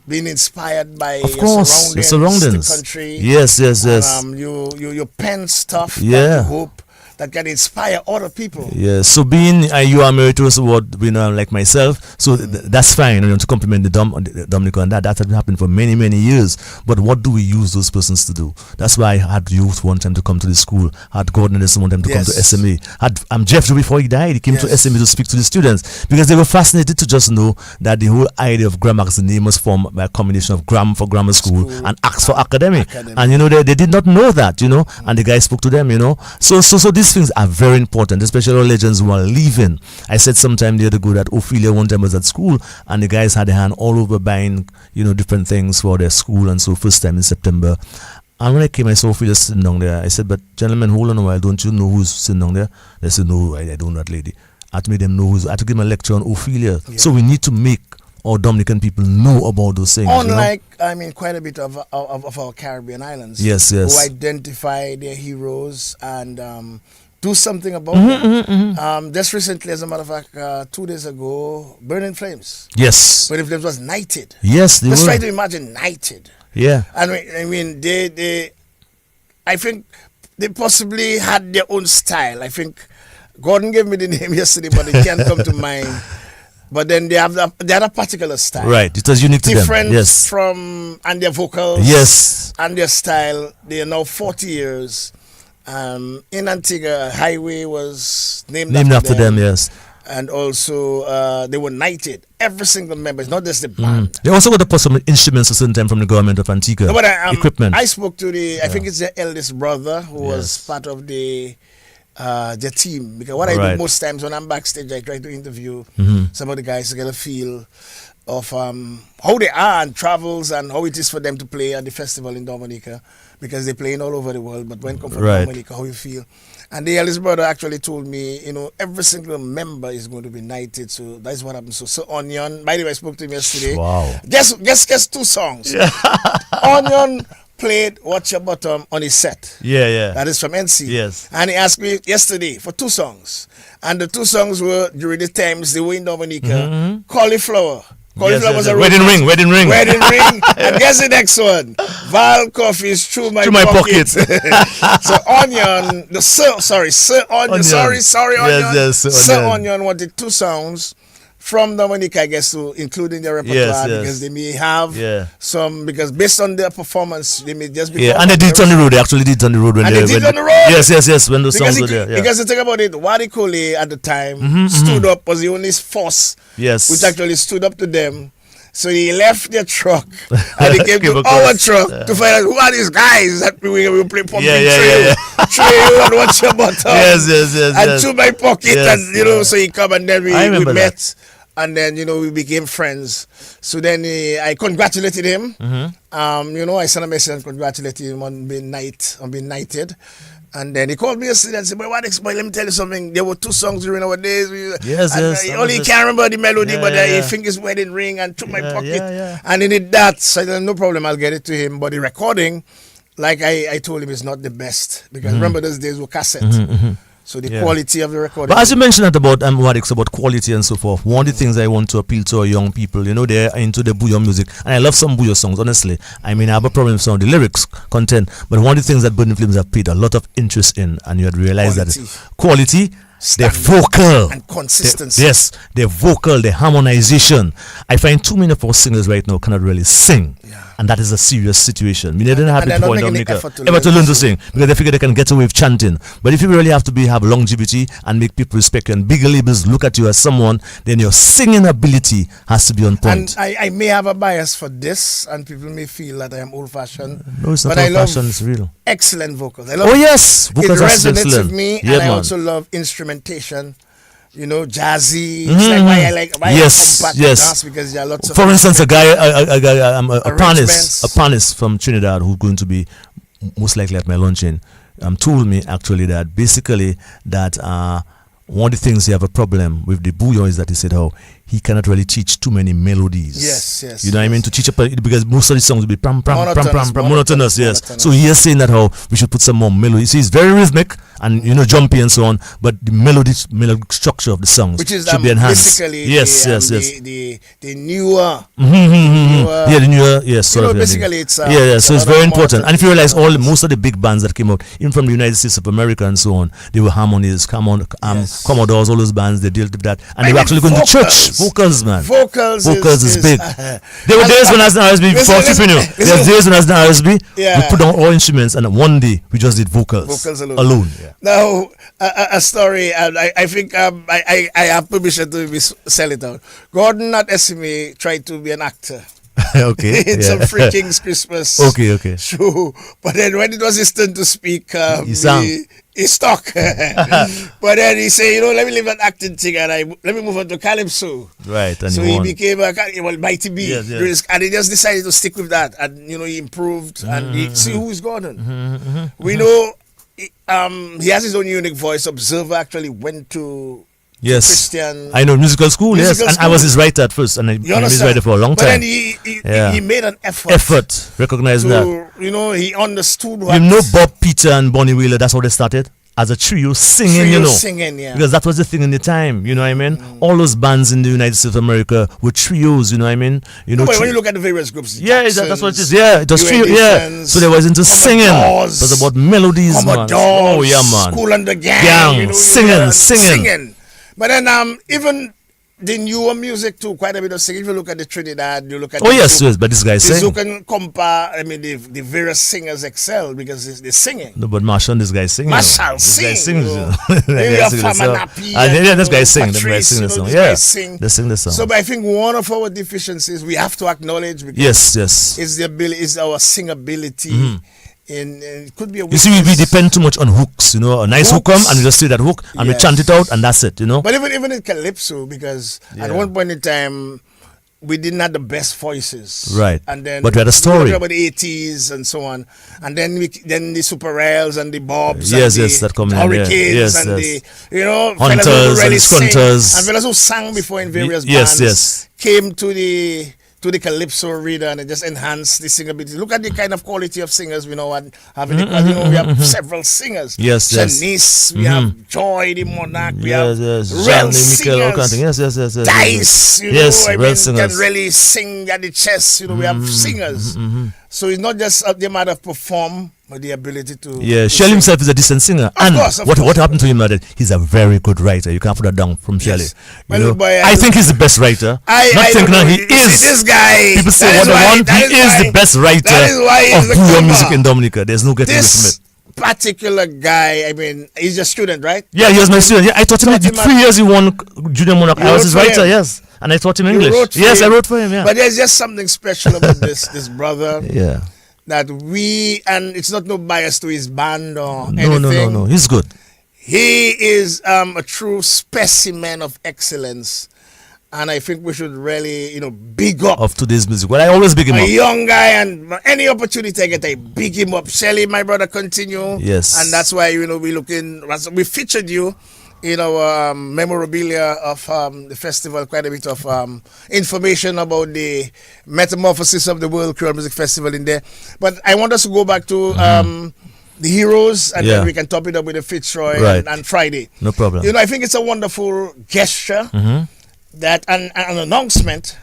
been inspired by of course, your surroundings, the country. Yes. You pen stuff. That you hope that can inspire other people. Yes. So being you are Emeritus Award winner like myself, so that's fine. To compliment the Dominican, and that has happened for many years. But what do we use those persons to do? That's why I had youth one time to come to the school. Had Gordon Anderson one time to come to SME. Had Jeff before he died, he came to SME to speak to the students because they were fascinated to just know that the whole idea of grammar as the name was formed by a combination of gram for grammar school and ax for academic. And they did not know that, and the guy spoke to them, So these things are very important, especially our legends who are leaving. I said sometime the other ago that Ophelia one time was at school and the guys had their hand all over buying, different things for their school, and so first time in September. And when I came, I saw Ophelia sitting down there. I said, but gentlemen, hold on a while, don't you know who's sitting down there? They said, no, I don't know that lady. I had to make them know I had to give them a lecture on Ophelia. So we need to make our Dominican people know about those things. Unlike, quite a bit of our Caribbean islands. Yes. Who identify their heroes and do something about them. Just recently, as a matter of fact, 2 days ago, Burning Flames. Yes. Burning Flames was knighted. Yes, they Let's were. try to imagine knighted. Yeah. I think they possibly had their own style. I think Gordon gave me the name yesterday, but it can't come to mind. But then they had a particular style. Right, it was unique to them. Different from, and their vocals. Yes. And their style. They are now 40 years. In Antigua, Highway was named after them. Yes. And also, they were knighted. Every single member, it's not just the band. They also got the possible instruments a certain time from the government of Antigua. No, but equipment. I spoke to I think it's their eldest brother who was part of their team. Because what I do most times when I'm backstage, I try to interview some of the guys to get a feel of how they are and travels and how it is for them to play at the festival in Dominica, because they're playing all over the world. But when come from Dominica, how you feel? And the eldest brother actually told me, every single member is going to be knighted. So that's what happened. So Onion, by the way, I spoke to him yesterday. Wow. Guess 2 songs. Onion played Watch Your Bottom on his set. Yeah. That is from NC. Yes. And he asked me yesterday for 2 songs. And the 2 songs were during the times they were in Dominica. Cauliflower. Cauliflower was a wedding ring. And guess the next one? Val Coffee's Through My Pocket. So Onion, Sir Onion. Sorry, Onion. Yes, Sir Onion wanted 2 songs from Dominica, I guess, to include in their repertoire, because they may have some, because based on their performance, they may just be. And they did it on the road. They actually did it on the road. They did it on the road? Yes, when the songs were there. Because the thing about it, Wadi Kole at the time stood up, was the only force which actually stood up to them. So he left their truck and he came to our truck to find out who are these guys that we play pumping trail and Watch Your Bottom. And Through My Pocket, and so he come and then we met. And then, we became friends. So then I congratulated him. I sent a message and congratulated him on being knighted. And then he called me yesterday and said, boy, let me tell you something. There were 2 songs during our days. Only he can't remember the melody, but he thinks Wedding Ring and Through My Pocket. And he did that. So I said, no problem, I'll get it to him. But the recording, like I told him, is not the best. Because remember, those days were cassette. So the quality of the recording. But as you mentioned about about quality and so forth, one of the things I want to appeal to our young people, they're into the bouyon music, and I love some bouyon songs, honestly. I have a problem with some of the lyrics content, but one of the things that Burning Flames have paid a lot of interest in, and you had realized that quality They're vocal. And consistency. Yes, they're vocal, the harmonization. I find too many of our singers right now cannot really sing. Yeah. And that is a serious situation. I mean, they didn't have they're people not in making the Dominica effort ever to learn to sing because they figure they can get away with chanting. But if you really have to have longevity and make people respect you and bigger labels look at you as someone, then your singing ability has to be on point. And I may have a bias for this, and people may feel that I am old-fashioned. No, it's not but old-fashioned, it's real. Excellent vocals. I love Yes, vocals it are resonates excellent. with me, Yeah, and I man. also love instrumentation. You know, jazzy. It's like why I like Yes, compact yes. dance, because there are lots of. For instance, a arrangements. panist from Trinidad who's going to be most likely at my luncheon told me actually that basically that one of the things he have a problem with the bouillon is that he said how he cannot really teach too many melodies. Yes. You know what I mean? To teach because most of the songs will be monotonous. Yes. Monotonous. So he is saying that how we should put some more melody. See, it's very rhythmic and jumpy and so on, but the melodic structure of the songs which is should be enhanced. basically the newer. Yeah, the newer. Yes, sort of. Basically it's so it's very important. And if you realize most of the big bands that came out, even from the United States of America and so on, they were harmonies, Commodores, all those bands, they dealt with that, and they were actually going to church. Vocals, man. Vocals is big. There were days when I was in RSB before entrepreneur. There's days when I was in RSB. Yeah. We put on all instruments, and one day we just did vocals alone. Yeah. Now, a story. I think I have permission to sell it out. Gordon at SMA tried to be an actor. Okay. In some Free King's Christmas show. But then when it was his turn to speak, he stuck. But then he said, let me leave that acting thing and let me move on to Calypso. Right. And so he became Mighty B. Yes. And he just decided to stick with that. And, he improved. And see who's Gordon. We know he has his own unique voice. Observer actually went to Christian. I know, musical school. And I was his writer at first, and I was his writer for a long time. But then he made an effort. Recognize that. He understood what. Bob, Peter, and Bonnie Wheeler, that's how they started. As a trio singing, Singing, yeah. Because that was the thing in the time, you know what I mean? All those bands in the United States of America were trios, you know what I mean? But when you look at the various groups, that's what it is. Yeah, it was trio, so they was into singing. It was about melodies, man. Oh, yeah, man. School and the Gang. Singing. But then even the newer music too, quite a bit of singing. If you look at the Trinidad, you look at yes, but this guy sing. You can compare. I mean, the various singers excel because they're singing. No, but Marshall, this guy singing. Marshall sings. This guy sing. They sing the song. They sing the song. So, but I think one of our deficiencies we have to acknowledge because is the ability, is our singability. It could be a weakness. You see, we depend too much on hooks, a nice hook come and we just say that hook and we chant it out and that's it, But even in Calypso, because at one point in time we didn't have the best voices, right? And then but we had a story about the 80s and so on, and then the Super Rails and the Bobs, that come in, Hurricanes and the Hunters and Skunters and fellas who sang before in various bands came to the Calypso reader, and it just enhanced the singability. Look at the kind of quality of singers we know and having we have several singers. Shanice, we have Joy the Monarch, we have real singers. Dice, can really sing at the chest. We have singers. So it's not just the matter of perform, but the ability to. Shelley himself is a decent singer. What happened to him? That he's a very good writer. You can't put that down from Shelley. I think he's the best writer. He is. This guy. People say what they want. He is the best writer of bouillon music in Dominica. There's no getting away from it. Particular guy, I mean, he's a student, right? Yeah, he was my student. I taught him 3 years. He won Junior Monarch. I was his writer. And I taught him English. I wrote for him. Yeah. But there's just something special about this brother. Yeah. That and it's not no bias to his band or anything. No. He's good. He is a true specimen of excellence. And I think we should really, big up of today's music. Well, I always big him up. A young guy, and any opportunity I get, I big him up. Shelley, my brother, continue. Yes. And that's why, we featured you in our memorabilia of the festival, quite a bit of information about the metamorphosis of the World Creole Music Festival in there. But I want us to go back to the heroes, and then we can top it up with the Fitzroy and Friday. No problem. I think it's a wonderful gesture. That an announcement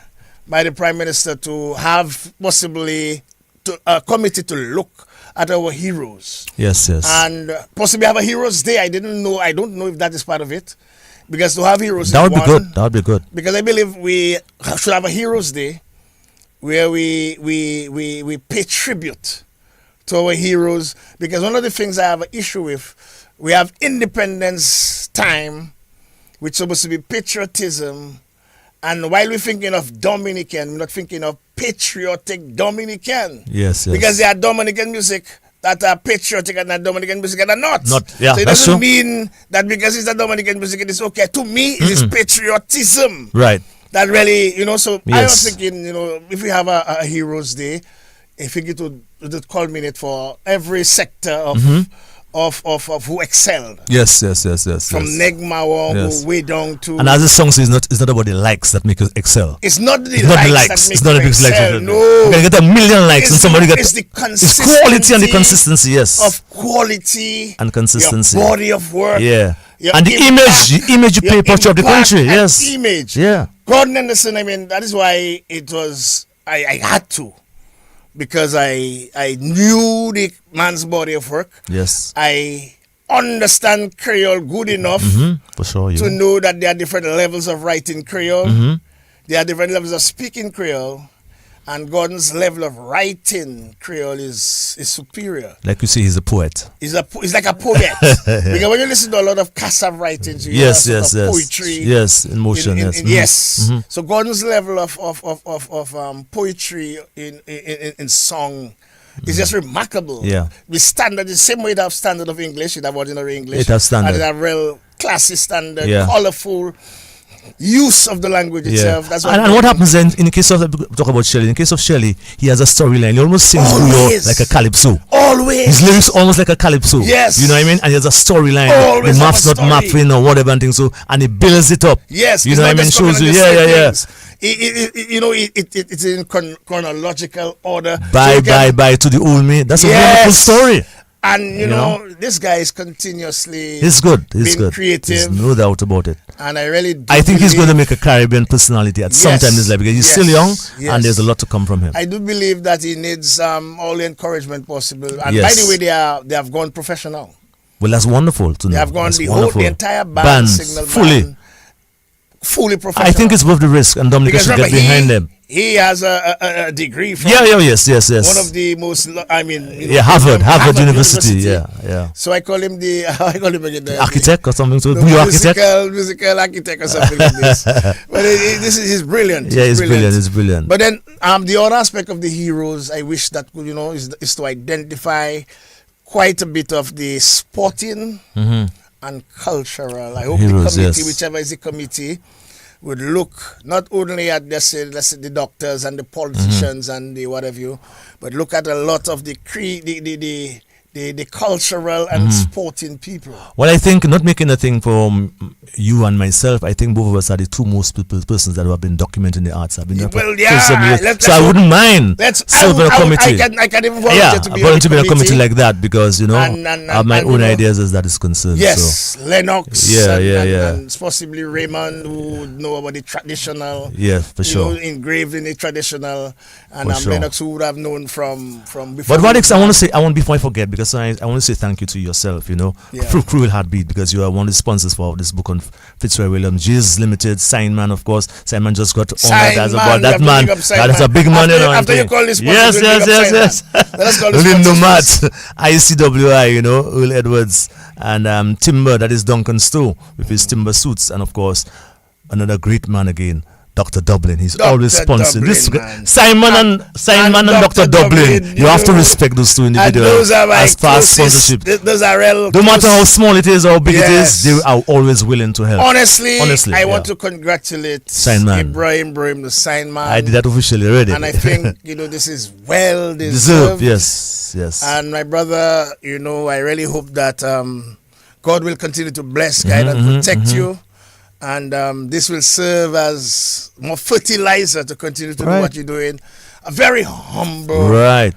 by the Prime Minister to have possibly committee to look at our heroes. Yes. And possibly have a Heroes Day. I don't know if that is part of it. Because to have heroes that would is be good. That would be good. Because I believe we should have a Heroes Day where we pay tribute to our heroes. Because one of the things I have an issue with, we have Independence Time, which is supposed to be patriotism. And while we're thinking of Dominican, we're not thinking of patriotic Dominican. Yes. Because there are Dominican music that are patriotic and not Dominican music that are not. So it doesn't mean that because it's a Dominican music it is okay. To me, it is patriotism. Right. That really, so Yes. I was thinking, if we have a Heroes Day, I think it would culminate for every sector of who excelled. Yes. From Negmawa way down to. And as the song says, it's not about the likes that make us excel. It's not the likes. It's not the likes. No. You can get a million likes and somebody It's the consistency. It's quality and the consistency. Yes. Of quality and consistency. Your body of work. Yeah. And the image you pay portrait of the country. Yes. Image. Yeah. Gordon Anderson. That is why it was. I had to. Because I knew the man's body of work. Yes. I understand Creole good enough for sure, to know that there are different levels of writing Creole. There are different levels of speaking Creole. And Gordon's level of writing Creole is superior. Like you say, he's a poet. He's like a poet. Because when you listen to a lot of Kassav writings, you hear poetry. Yes, in motion. Yes. So Gordon's level of poetry in song is just remarkable. Yeah. The standard, the same way it have standard of English, it have ordinary English. It has standard. And it have real classy standard, Yeah. colorful use of the language itself. That's what and what happens then in the case of, talk about Shelley, in the case of Shelley, he has a storyline. He almost sings Always. like a calypso. Always. His lyrics almost like a calypso. Yes. You know what I mean? And he has a storyline. Always The have map's a not story. mapping or whatever and things so, and he builds it up. Yes. You know what I mean? Shows you, It's in chronological order. Bye to the old me. That's a wonderful story. And you know, this guy is continuously He's good. being creative. There's no doubt about it. And I really do I think he's going to believe- make a Caribbean personality at some time in his life because he's still young and there's a lot to come from him. I do believe that he needs all the encouragement possible. And Yes. by the way, they have gone professional. Well, that's wonderful to know. They have gone That's the wonderful. entire band, Signal Band, fully professional. I think it's worth the risk, and Dominic because should remember, get behind them. He has a degree from Yes. one of the most, Harvard University. Yeah. So I call him I call him again, the Architect or something. So, the architect. musical architect or something like this. But he's brilliant. Yeah, he's brilliant. He's brilliant. But then the other aspect of the heroes, I wish that is to identify quite a bit of the sporting and cultural. I hope Heroes, the committee, yes. whichever is the committee, would look not only at let's say the doctors and the politicians and the whatever, but look at a lot of the cultural and sporting people. Well, I think not making a thing for you and myself. I think both of us are the two most persons that have been documenting the arts. I've been Well, yeah. So I wouldn't mind serving a committee. I can even volunteer to be volunteer in a committee like that because I have my own ideas as that is concerned. Yes, so. Lennox. Yeah. And possibly Raymond, who would know about the traditional. Yeah, for sure. Engraved in the traditional, and For sure. Lennox, who would have known from before. But what I want to say, before I forget, because I want to say thank you to yourself, through Creole Heartbeat, because you are one of the sponsors for this book on Fitzroy Williams, G's Limited, Signman, of course. Signman just got honored as about that man. That is a big man, After you call this yes. Let us call this Lindo Matt, ICWI, Earl Edwards, and Timber, that is Duncan Stowe, with his timber suits, and of course, another great man again, Dr. Dublin. He's always sponsoring this. Simon and Dr. Dublin. You have to respect those two individuals as past sponsorship. Those are real. No matter how small it is or big it is, they are always willing to help. Honestly, I want to congratulate Ibrahim, the sign man. I did that officially already. And I think, this is well deserved. Yes. And my brother, I really hope that God will continue to bless, guide, and protect you. And this will serve as more fertilizer to continue to do what you're doing. A very humble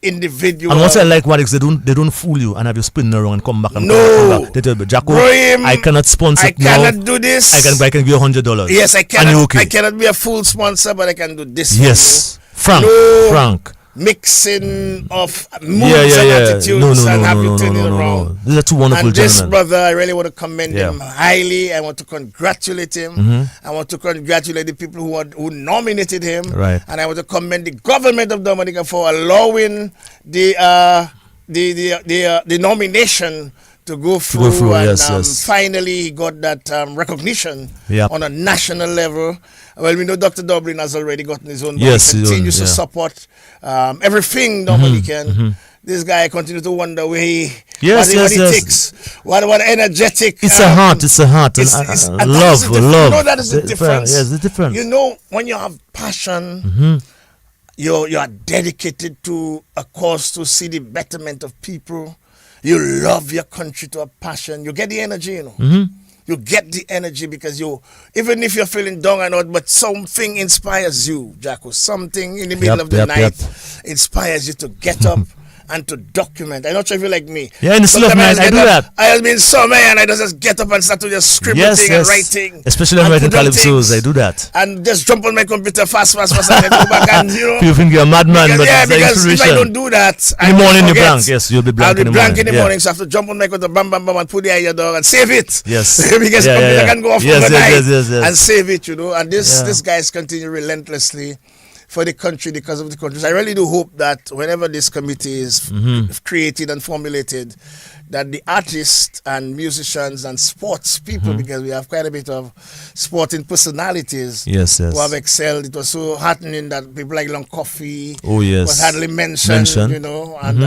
individual. And what I like, Wadix, they don't fool you and have you spinning around and come back and no. come back. They tell you, Jacko, I cannot sponsor. I cannot do this. I can give you $100. Yes, I cannot. And you're okay. I cannot be a full sponsor, but I can do this. Yes, for you. Frank. mixing of moods and attitudes and have you turn it around. These are two wonderful and this gentlemen. brother, I really want to commend him highly. I want to congratulate him. I want to congratulate the people who nominated him. Right. And I want to commend the government of Dominica for allowing the nomination to go through, and finally he got that recognition on a national level. Well, we know Dr. Dublin has already gotten his own, but he continues to support everything Dominican. This guy continues to wonder where he takes, what energetic. It's a heart. It's love. You know that is the difference. Yes, the difference. You know, when you have passion, you are dedicated to a cause to see the betterment of people. You love your country to a passion. You get the energy, you know. You get the energy because even if you're feeling down and out, but something inspires you, Jacko. Something in the middle of the night inspires you to get up and to document. I'm not sure if you're like me. Yeah, in the still of night, I do that. I have been summer and I just get up and start to just scribble and writing. Especially when I'm writing calypsos, I do that. And just jump on my computer fast, and then go back and, People think you're a madman, but because if I don't do that, in the morning, you're blank. Yes, you'll be blank in the morning. I'll be blank in the morning, so I have to jump on my computer, bam, bam, bam, and put the idea down and save it. Yes. Because the computer can go off overnight and save it, you know. And this guys continue relentlessly for the country, because of the country. So I really do hope that whenever this committee is created and formulated, that the artists and musicians and sports people, because we have quite a bit of sporting personalities who have excelled. It was so heartening that people like Long Coffee was hardly mentioned, you know. And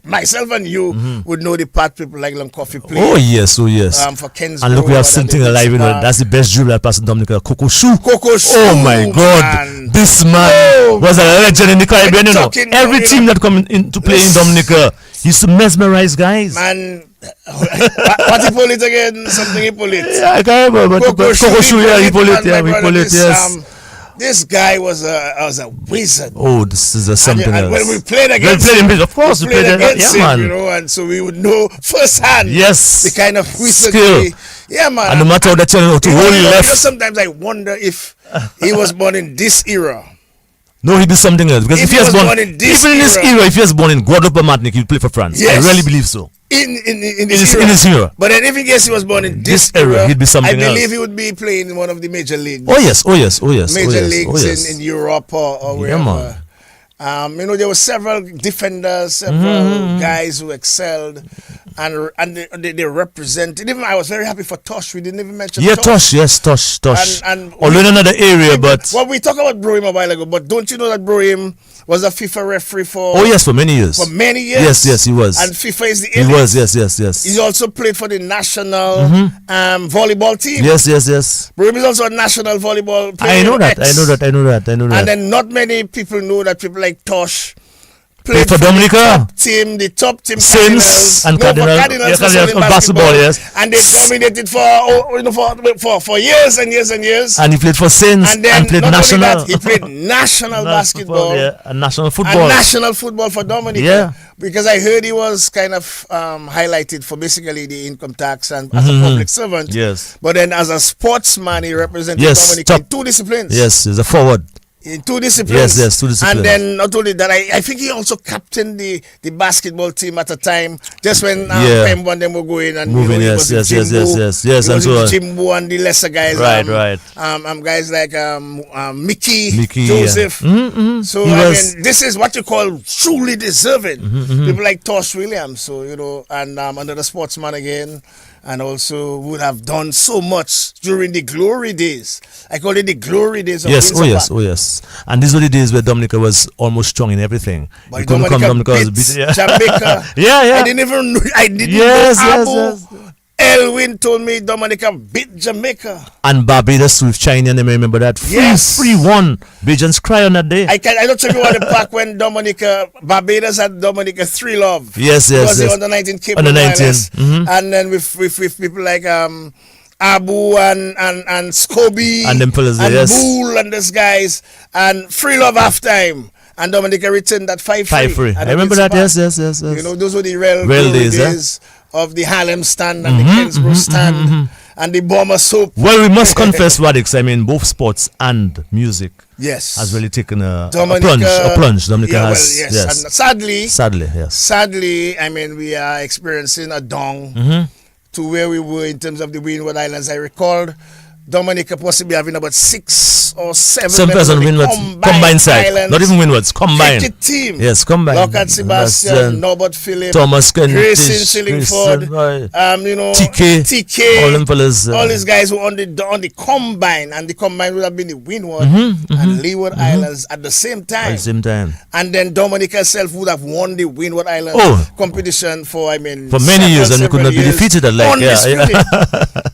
myself and you would know the part people like Long Coffee play. Oh yes. For Kensborough, and look, we have something alive, you know. That's the best dribbler that passed in Dominica, Coco Shoe. Oh my God, man. This man was a legend in the Caribbean, you know. Every team that come in to play in Dominica, he used to mesmerize guys. Man, what he pull it again? Something he pull it. Yeah, I can't remember. Coco Shoe, he pull it. Yeah, he pull it. Yes. This guy was a wizard. Oh, this is something else. And when we played against him, of course, we played against him, man. You know, and so we would know firsthand. Yes, the kind of wizard skill. Yeah, man. And no matter how they tell you to hold left. You know, sometimes I wonder if he was born in this era. No, he did something else. Because if he was born in this era, if he was born in Guadeloupe or Martinique, he'd play for France. Yes. I really believe so. In this era. But then if in case he was born in this era, he'd be something else. I believe he would be playing in one of the major leagues. Oh yes. Major leagues in Europe or wherever. Yeah, man. You know, there were several defenders, several guys who excelled, and they represented. Even I was very happy for Tosh. We didn't even mention Tosh. Tosh. And although in another area, but well, we talked about Brohim a while ago. But don't you know that Brohim was a FIFA referee for? Oh yes, for many years. For many years. Yes, he was. And FIFA is the elite. He was. Yes. He also played for the national volleyball team. Yes. Brohim is also a national volleyball player. I know that. And then not many people know that people like Tosh played for Dominica the top team Saints and Cardinals basketball, yes. And they dominated for years and years and years. And he played for Saints and then played not national. Only that, he played national basketball, and national football. And national football for Dominica. Yeah. Because I heard he was kind of highlighted for basically the income tax and as a public servant. Yes. But then as a sportsman, he represented Dominica in two disciplines. Yes, he's a forward. In two disciplines. Yes, 2 disciplines. And then not only that, I think he also captained the basketball team at a time, just when Pembo and them were going and moving. Yes. And so Jimbo and the lesser guys. Right. Guys like Mickey Joseph. So this is what you call truly deserving. People like Tosh Williams. So and another sportsman again. And also would have done so much during the glory days. I call it the glory days of Oh yes. And these were the days where Dominica was almost strong in everything. But Dominica beat Jamaica. Yeah. I didn't know Yes. Elwin told me Dominica beat Jamaica. And Barbados with China, and I remember that. 3-1. Bajans cry on that day. I don't tell you what the pack when Barbados had Dominica 3-love. Yes. Because they under 19 Cape under 19. And then with people like Abu and Scobie and them fellas, and Bull and these guys and 3-love halftime. And Dominica returned that 5-3. I remember that. Yes. You know, those were the real days of the Harlem stand and the Kensborough stand. and the bomber soap. Well, we must confess, Wadix, I mean, both sports and music Yes. has really taken a Dominica, plunge. Dominica yeah, has, well, yes. yes. And Sadly, sadly, I mean, we are experiencing a down to where we were in terms of the Windward Islands. I recalled Dominica possibly having about 6 or 7 combined side. Not even Windwards, combined. Cricket team. Yes, combined. Lockhart Sebastian, Norbert Phillip, Thomas Grayson Shillingford, TK, all them fellas. All these guys were on the combine, and the combine would have been the Windward and Leeward Islands at the same time. At the same time. And then Dominica herself would have won the Windward Islands competition for many years, and we could not be defeated.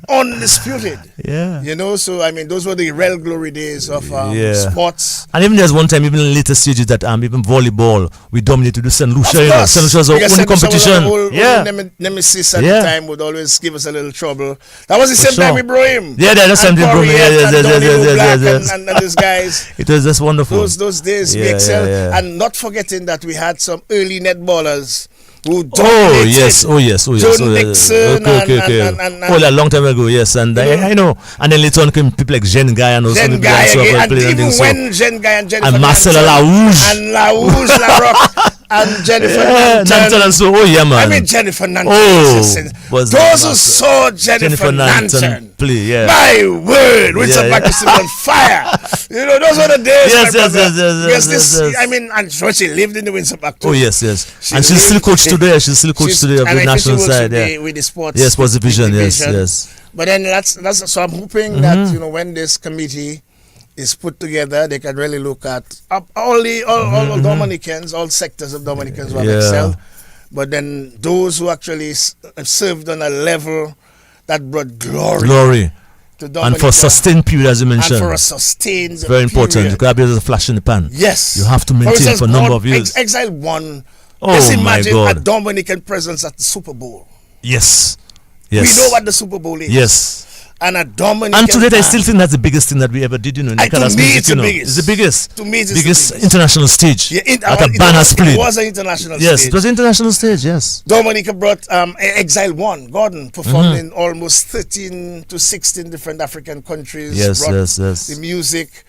Undisputed. Yeah. You know, so I mean, those were the real glory days of sports. And even there's one time, even in later stages, that even volleyball, we dominated the St. Lucia. St. Lucia was our only competition. Nemesis at the time would always give us a little trouble. That was the same time we brought him. Yeah, that's the same time we brought him. And these guys. It was just wonderful. Those days we excelled. And not forgetting that we had some early netballers who yes. John Nixon a long time ago, yes, and I know. And then later on came people like Jean Guy and Jen Guy and even when Jen Guy and Jennifer and Marcel Laouge and Laouge Larocque and Jennifer Nanton. And so, man. I mean Jennifer Nanton. Those who saw Jennifer Nanton play, my word, with some practicing on fire. You know, those were the days. Yes. I mean, and so she lived in the Windsor Park too. Oh yes. And she's still coached today. She's still coached today of the national side. With the sports. Yes, sports division. Yes. But then that's so I'm hoping that when this committee is put together, they can really look at all Dominicans, all sectors of Dominicans who have excelled. But then those who actually served on a level that brought glory. And for a sustained period, as you mentioned. And for a sustained very important. You can't be a flash in the pan. Yes. You have to maintain for a number of years. Exile 1. Let's imagine a Dominican presence at the Super Bowl. Yes. We know what the Super Bowl is. Yes. And a Dominican. And today, I still think that's the biggest thing that we ever did. In to me, music, it's the biggest. It's the biggest. To me, it's biggest the biggest international stage. That a band has played. It was an international stage. Yes, it was an international stage. Yes. Dominica brought Exile 1. Gordon performed in almost 13 to 16 different African countries. Yes. The music.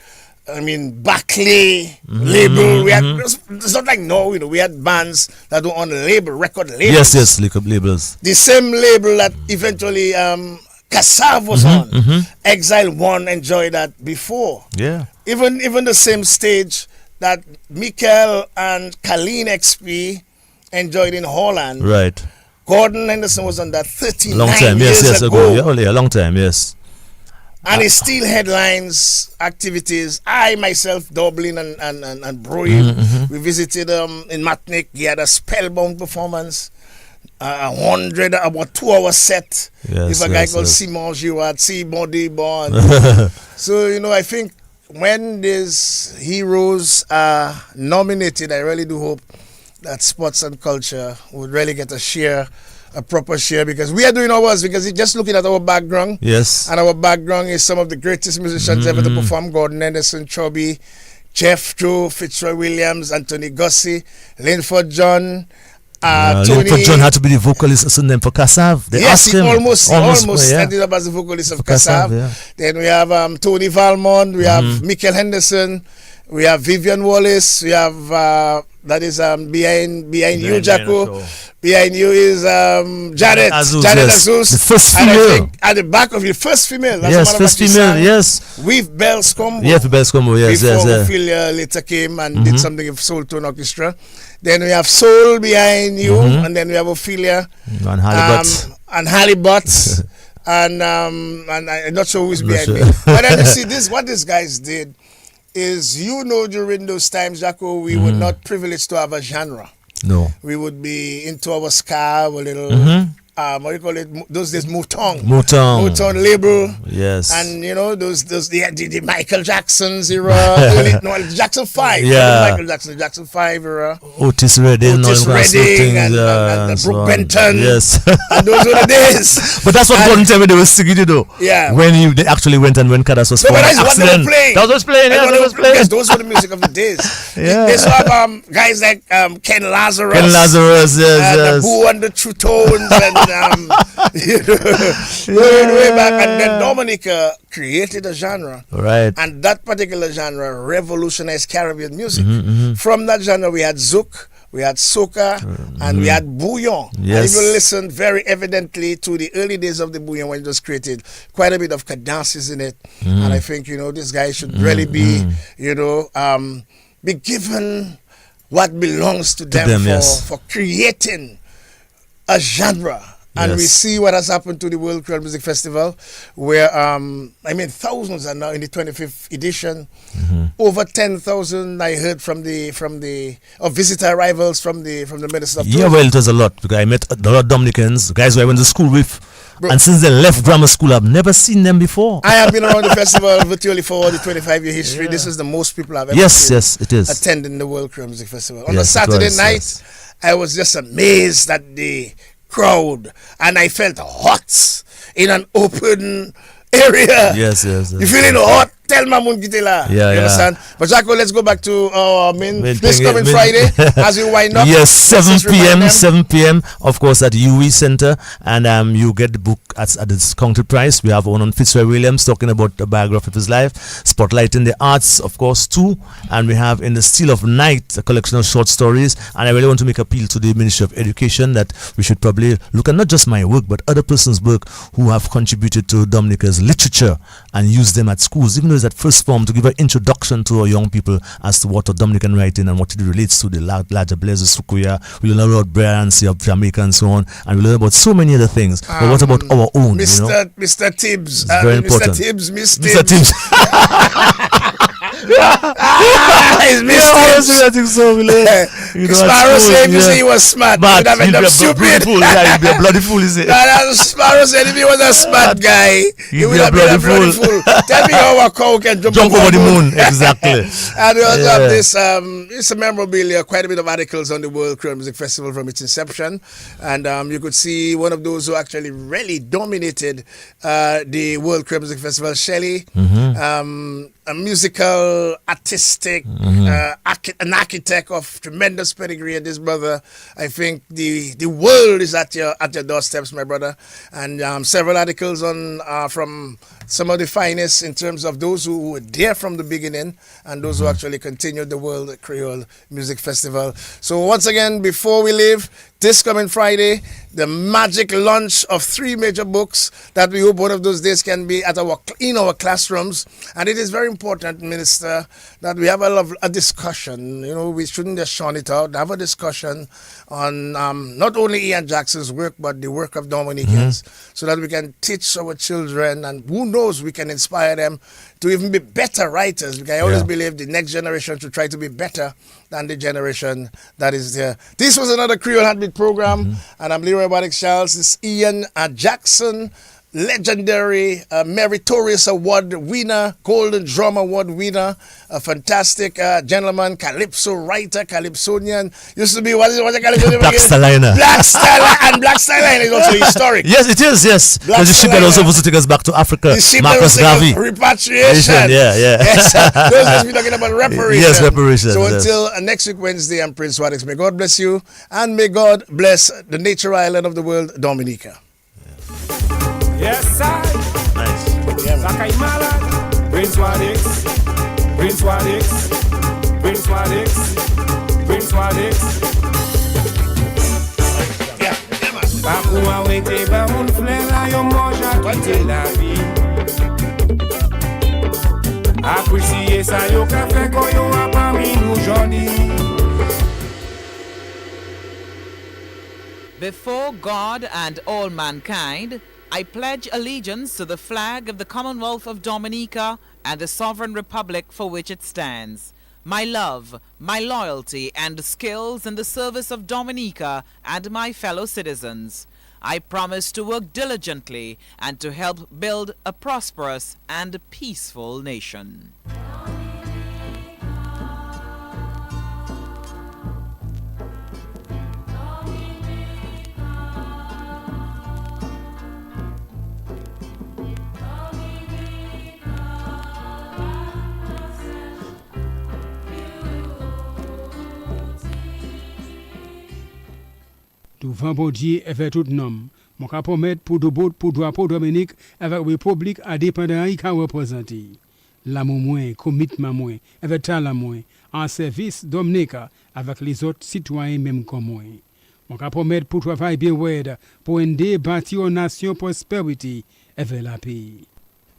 I mean, Barclay label. We had. It's not like we had bands that were on the label, record labels. Yes, labels. The same label that eventually Kassav was on. Exile 1 enjoyed that before. Yeah. Even the same stage that Mikel and Colleen XP enjoyed in Holland. Right. Gordon Henderson was on that 39 long time. years ago. Yeah, a long time. Yes. And it still headlines activities. I myself, Dublin and Broye, we visited in Matnik. He had a spellbound performance. About 2 hour set. If a guy called Simon Girard, Simon Debon. So, I think when these heroes are nominated, I really do hope that sports and culture would really get a proper share, because we are doing ours, because just looking at our background. Yes. And our background is some of the greatest musicians ever to perform. Gordon Henderson, Chubby, Jeff Joe, Fitzroy Williams, Anthony Gussie, Linford John. Tony. Linford John had to be the vocalist for Kassav. They asked him. Almost ended up as the vocalist of Kassav. Then we have Tony Valmont, we have Mikel Henderson, we have Vivian Wallace, we have that is behind you, Jacko. Behind you is Janet Azus. The first female. At the back of you, first female. That's first female, yes. With Bells Combo. Yes, Bells Combo, yes. Before Ophelia later came and did something with Soul Tone Orchestra. Then we have Soul behind you, and then we have Ophelia. And Halibut. and I'm not sure who's behind me. But then you see, what these guys did is, during those times, Jacko, we were not privileged to have a genre. No. We would be into our ska, our little, what do you call it? Those days, Motown label. Yes. And, the Michael Jackson's era. Jackson 5. Yeah. Michael Jackson 5 era. Otis Redding and Brooke Benton. Yes. And those were the days. But that's what Gordon told me they were singing, though. Yeah. When they actually went and when Cadas was playing. That was playing. Yes, those were the music of the days. Yeah. They have guys like Ken Lazarus. Yes. The Boo and the True Tones. And way back, and then Dominica created a genre, Right. and that particular genre revolutionized Caribbean music. From that genre, we had zouk, we had soca, and we had bouillon. Yes. And if you listen very evidently to the early days of the bouillon when it was created, quite a bit of cadences in it. And I think, this guy should really be, be given what belongs to them, for creating a genre. And we see what has happened to the World Creole Music Festival, where thousands are now in the 25th edition. Over 10,000 I heard from the visitor arrivals from the Minister of Tourism. Yeah, well, it was a lot because I met a lot of Dominicans, guys who I went to school with. Bro. And since they left grammar school, I've never seen them before. I have been around the festival virtually for the 25-year history. This is the most people I've ever seen it is. attending the World Creole Music Festival. On a Saturday night, I was just amazed at the crowd, and I felt hot in an open area. Yes. You feeling hot? Tell Mamun Gitela. You understand? But Jacko, let's go back to our main this coming Friday as we wind up. Yes, 7 p.m. Of course at UE Center, and you get the book at the discounted price. We have one on Fitzroy Williams talking about the biography of his life, spotlighting the arts, of course, too. And we have In the Still of Night a collection of short stories. And I really want to make appeal to the Ministry of Education that we should probably look at not just my work but other person's work who have contributed to Dominica's literature and use them at schools, even though it's at first form, to give an introduction to our young people as to what a Dominican writing and what it relates to the larger Blaise Sukuya. We learn about Brian C. of Jamaica and so on, and we learn about so many other things. But what about our own? Mr. Tibbs. It's very important. Mr. Tibbs, Miss Mr. Tibbs. I think so. Sparrow said if you say he was smart, he would have ended up stupid. He'd be a bloody fool, is it? Sparrow said if he was a smart guy, he would have been a bloody fool. Tell me how a cow can jump over the moon. Exactly. And we also have this, it's a memorabilia, quite a bit of articles on the World Creole Music Festival from its inception. And you could see one of those who actually really dominated the World Creole Music Festival, Shelley. A musical, artistic, an architect of tremendous pedigree. And this brother, I think the world is at your doorsteps, my brother. And several articles on from some of the finest in terms of those who were there from the beginning and those who actually continued the World Creole Music Festival. So once again, before we leave, this coming Friday, the magic launch of 3 major books that we hope one of those days can be in our classrooms. And it is very important, Minister, that we have a discussion. We shouldn't just shun it out. Have a discussion on not only Ian Jackson's work, but the work of Dominicans, so that we can teach our children, and who knows, we can inspire them to even be better writers. Because I always believe the next generation should try to be better than the generation that is there. This was another Creole Heartbeat program, and I'm Leroy Waddick Charles. This is Ian Jackson, legendary, meritorious award winner, Golden Drum Award winner, a fantastic gentleman, calypso writer, calypsonian. Used to be, what is calypsonian? Black Stalina. And Black Stalina is also historic. Yes, it is, yes. There's a ship that also wants to take us back to Africa. Marcus Garvey. Repatriation. Yes, those days we're talking about reparation. Yes, reparation. So until next week, Wednesday, I'm Prince Waddick. May God bless you, and may God bless the nature island of the world, Dominica. Yes, I. Nice. Sakai Malad, Prince Waddick, Prince Waddick, Prince Waddick, Prince Waddick. Papoua wete ba moun flela yo moja kite la vie. Apprecier sa yo ka fe ko yo a parmi nou jodi. Before God and all mankind, I pledge allegiance to the flag of the Commonwealth of Dominica and the sovereign republic for which it stands. My love, my loyalty, and skills in the service of Dominica and my fellow citizens. I promise to work diligently and to help build a prosperous and peaceful nation. Tout vendredi et fait tout nom, Mon ka promettre pour drapeau Dominique avec République indépendante qui représenter. L'amour moins, commitment moins, avec talent moins, en service Dominique avec les autres citoyens même comme moi. Mon ka promettre pour travailler bien word pour aider bâtir une nation prospérité avec la paix.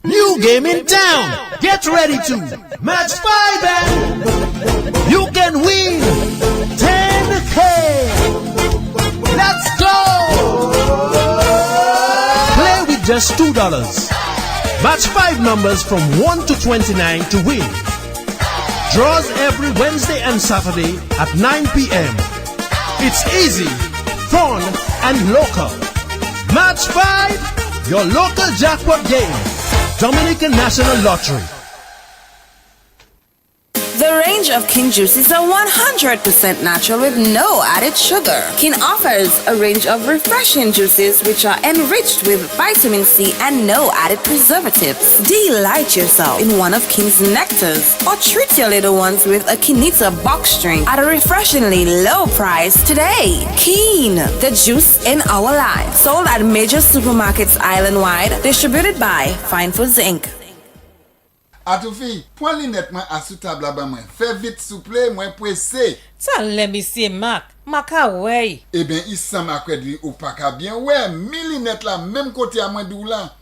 New game in town. Get ready to match 5 and you can win 10K. Let's go. Play with just $2. Match 5 numbers from 1 to 29 to win. Draws every Wednesday and Saturday at 9 p.m. It's easy, fun, and local. Match 5, your local jackpot game. Dominican National Lottery. The range of King juices are 100% natural with no added sugar. King offers a range of refreshing juices which are enriched with vitamin C and no added preservatives. Delight yourself in one of King's nectars or treat your little ones with a Kinita box drink at a refreshingly low price today. King, the juice in our lives. Sold at major supermarkets island-wide. Distributed by Fine Foods Inc. Atoufi, point linette moi à sous table là-bas moi. Fais vite souple, moi pressé. Ça l'aime monsieur Mac. Maka ouais. Eh bien, il semble à quoi dire ou pas ka bien. Ouais, millinette là même côté à moi d'ou là.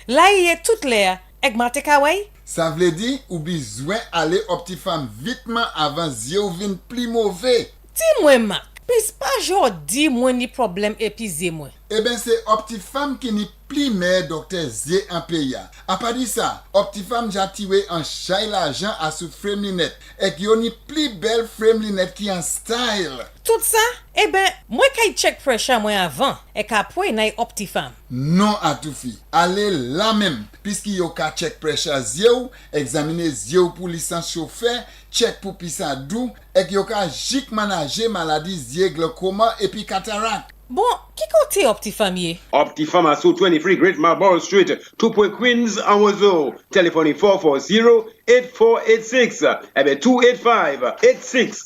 Là il est toute l'air. Ek mate ka ouais. Ça veut dire ou besoin aller optifam vitement avant zio vin plus mauvais. Dis-moi Mac. Pis pas genre di moi ni problème épuisé moi. Eh bien, c'est Optifam qui n'est plus meilleur docteur Zé en pays. A pas dit ça, Optifam j'ai tiré un chay l'argent à sous frame linette. Et qui ont plus belle frame linette qui en style. Tout ça, eh ben, moi kay check pressure moi avant. Et qu'après n'a Optifam. Non, Atoufi. Allez là même. Puisqu'il y a qu'à check pressure Zé ou, examiner Zé ou pour licence chauffeur, check pour pissa doux, et qu'il y a qu'à jic manager maladie Zé glaucoma et puis cataracte. Bon, qui côté Optifam yé? Optifam à sous 23 Great Marlborough Street, 2 Point Queens, Awazo. Téléphone 440-8486. Eh bien, 285-86.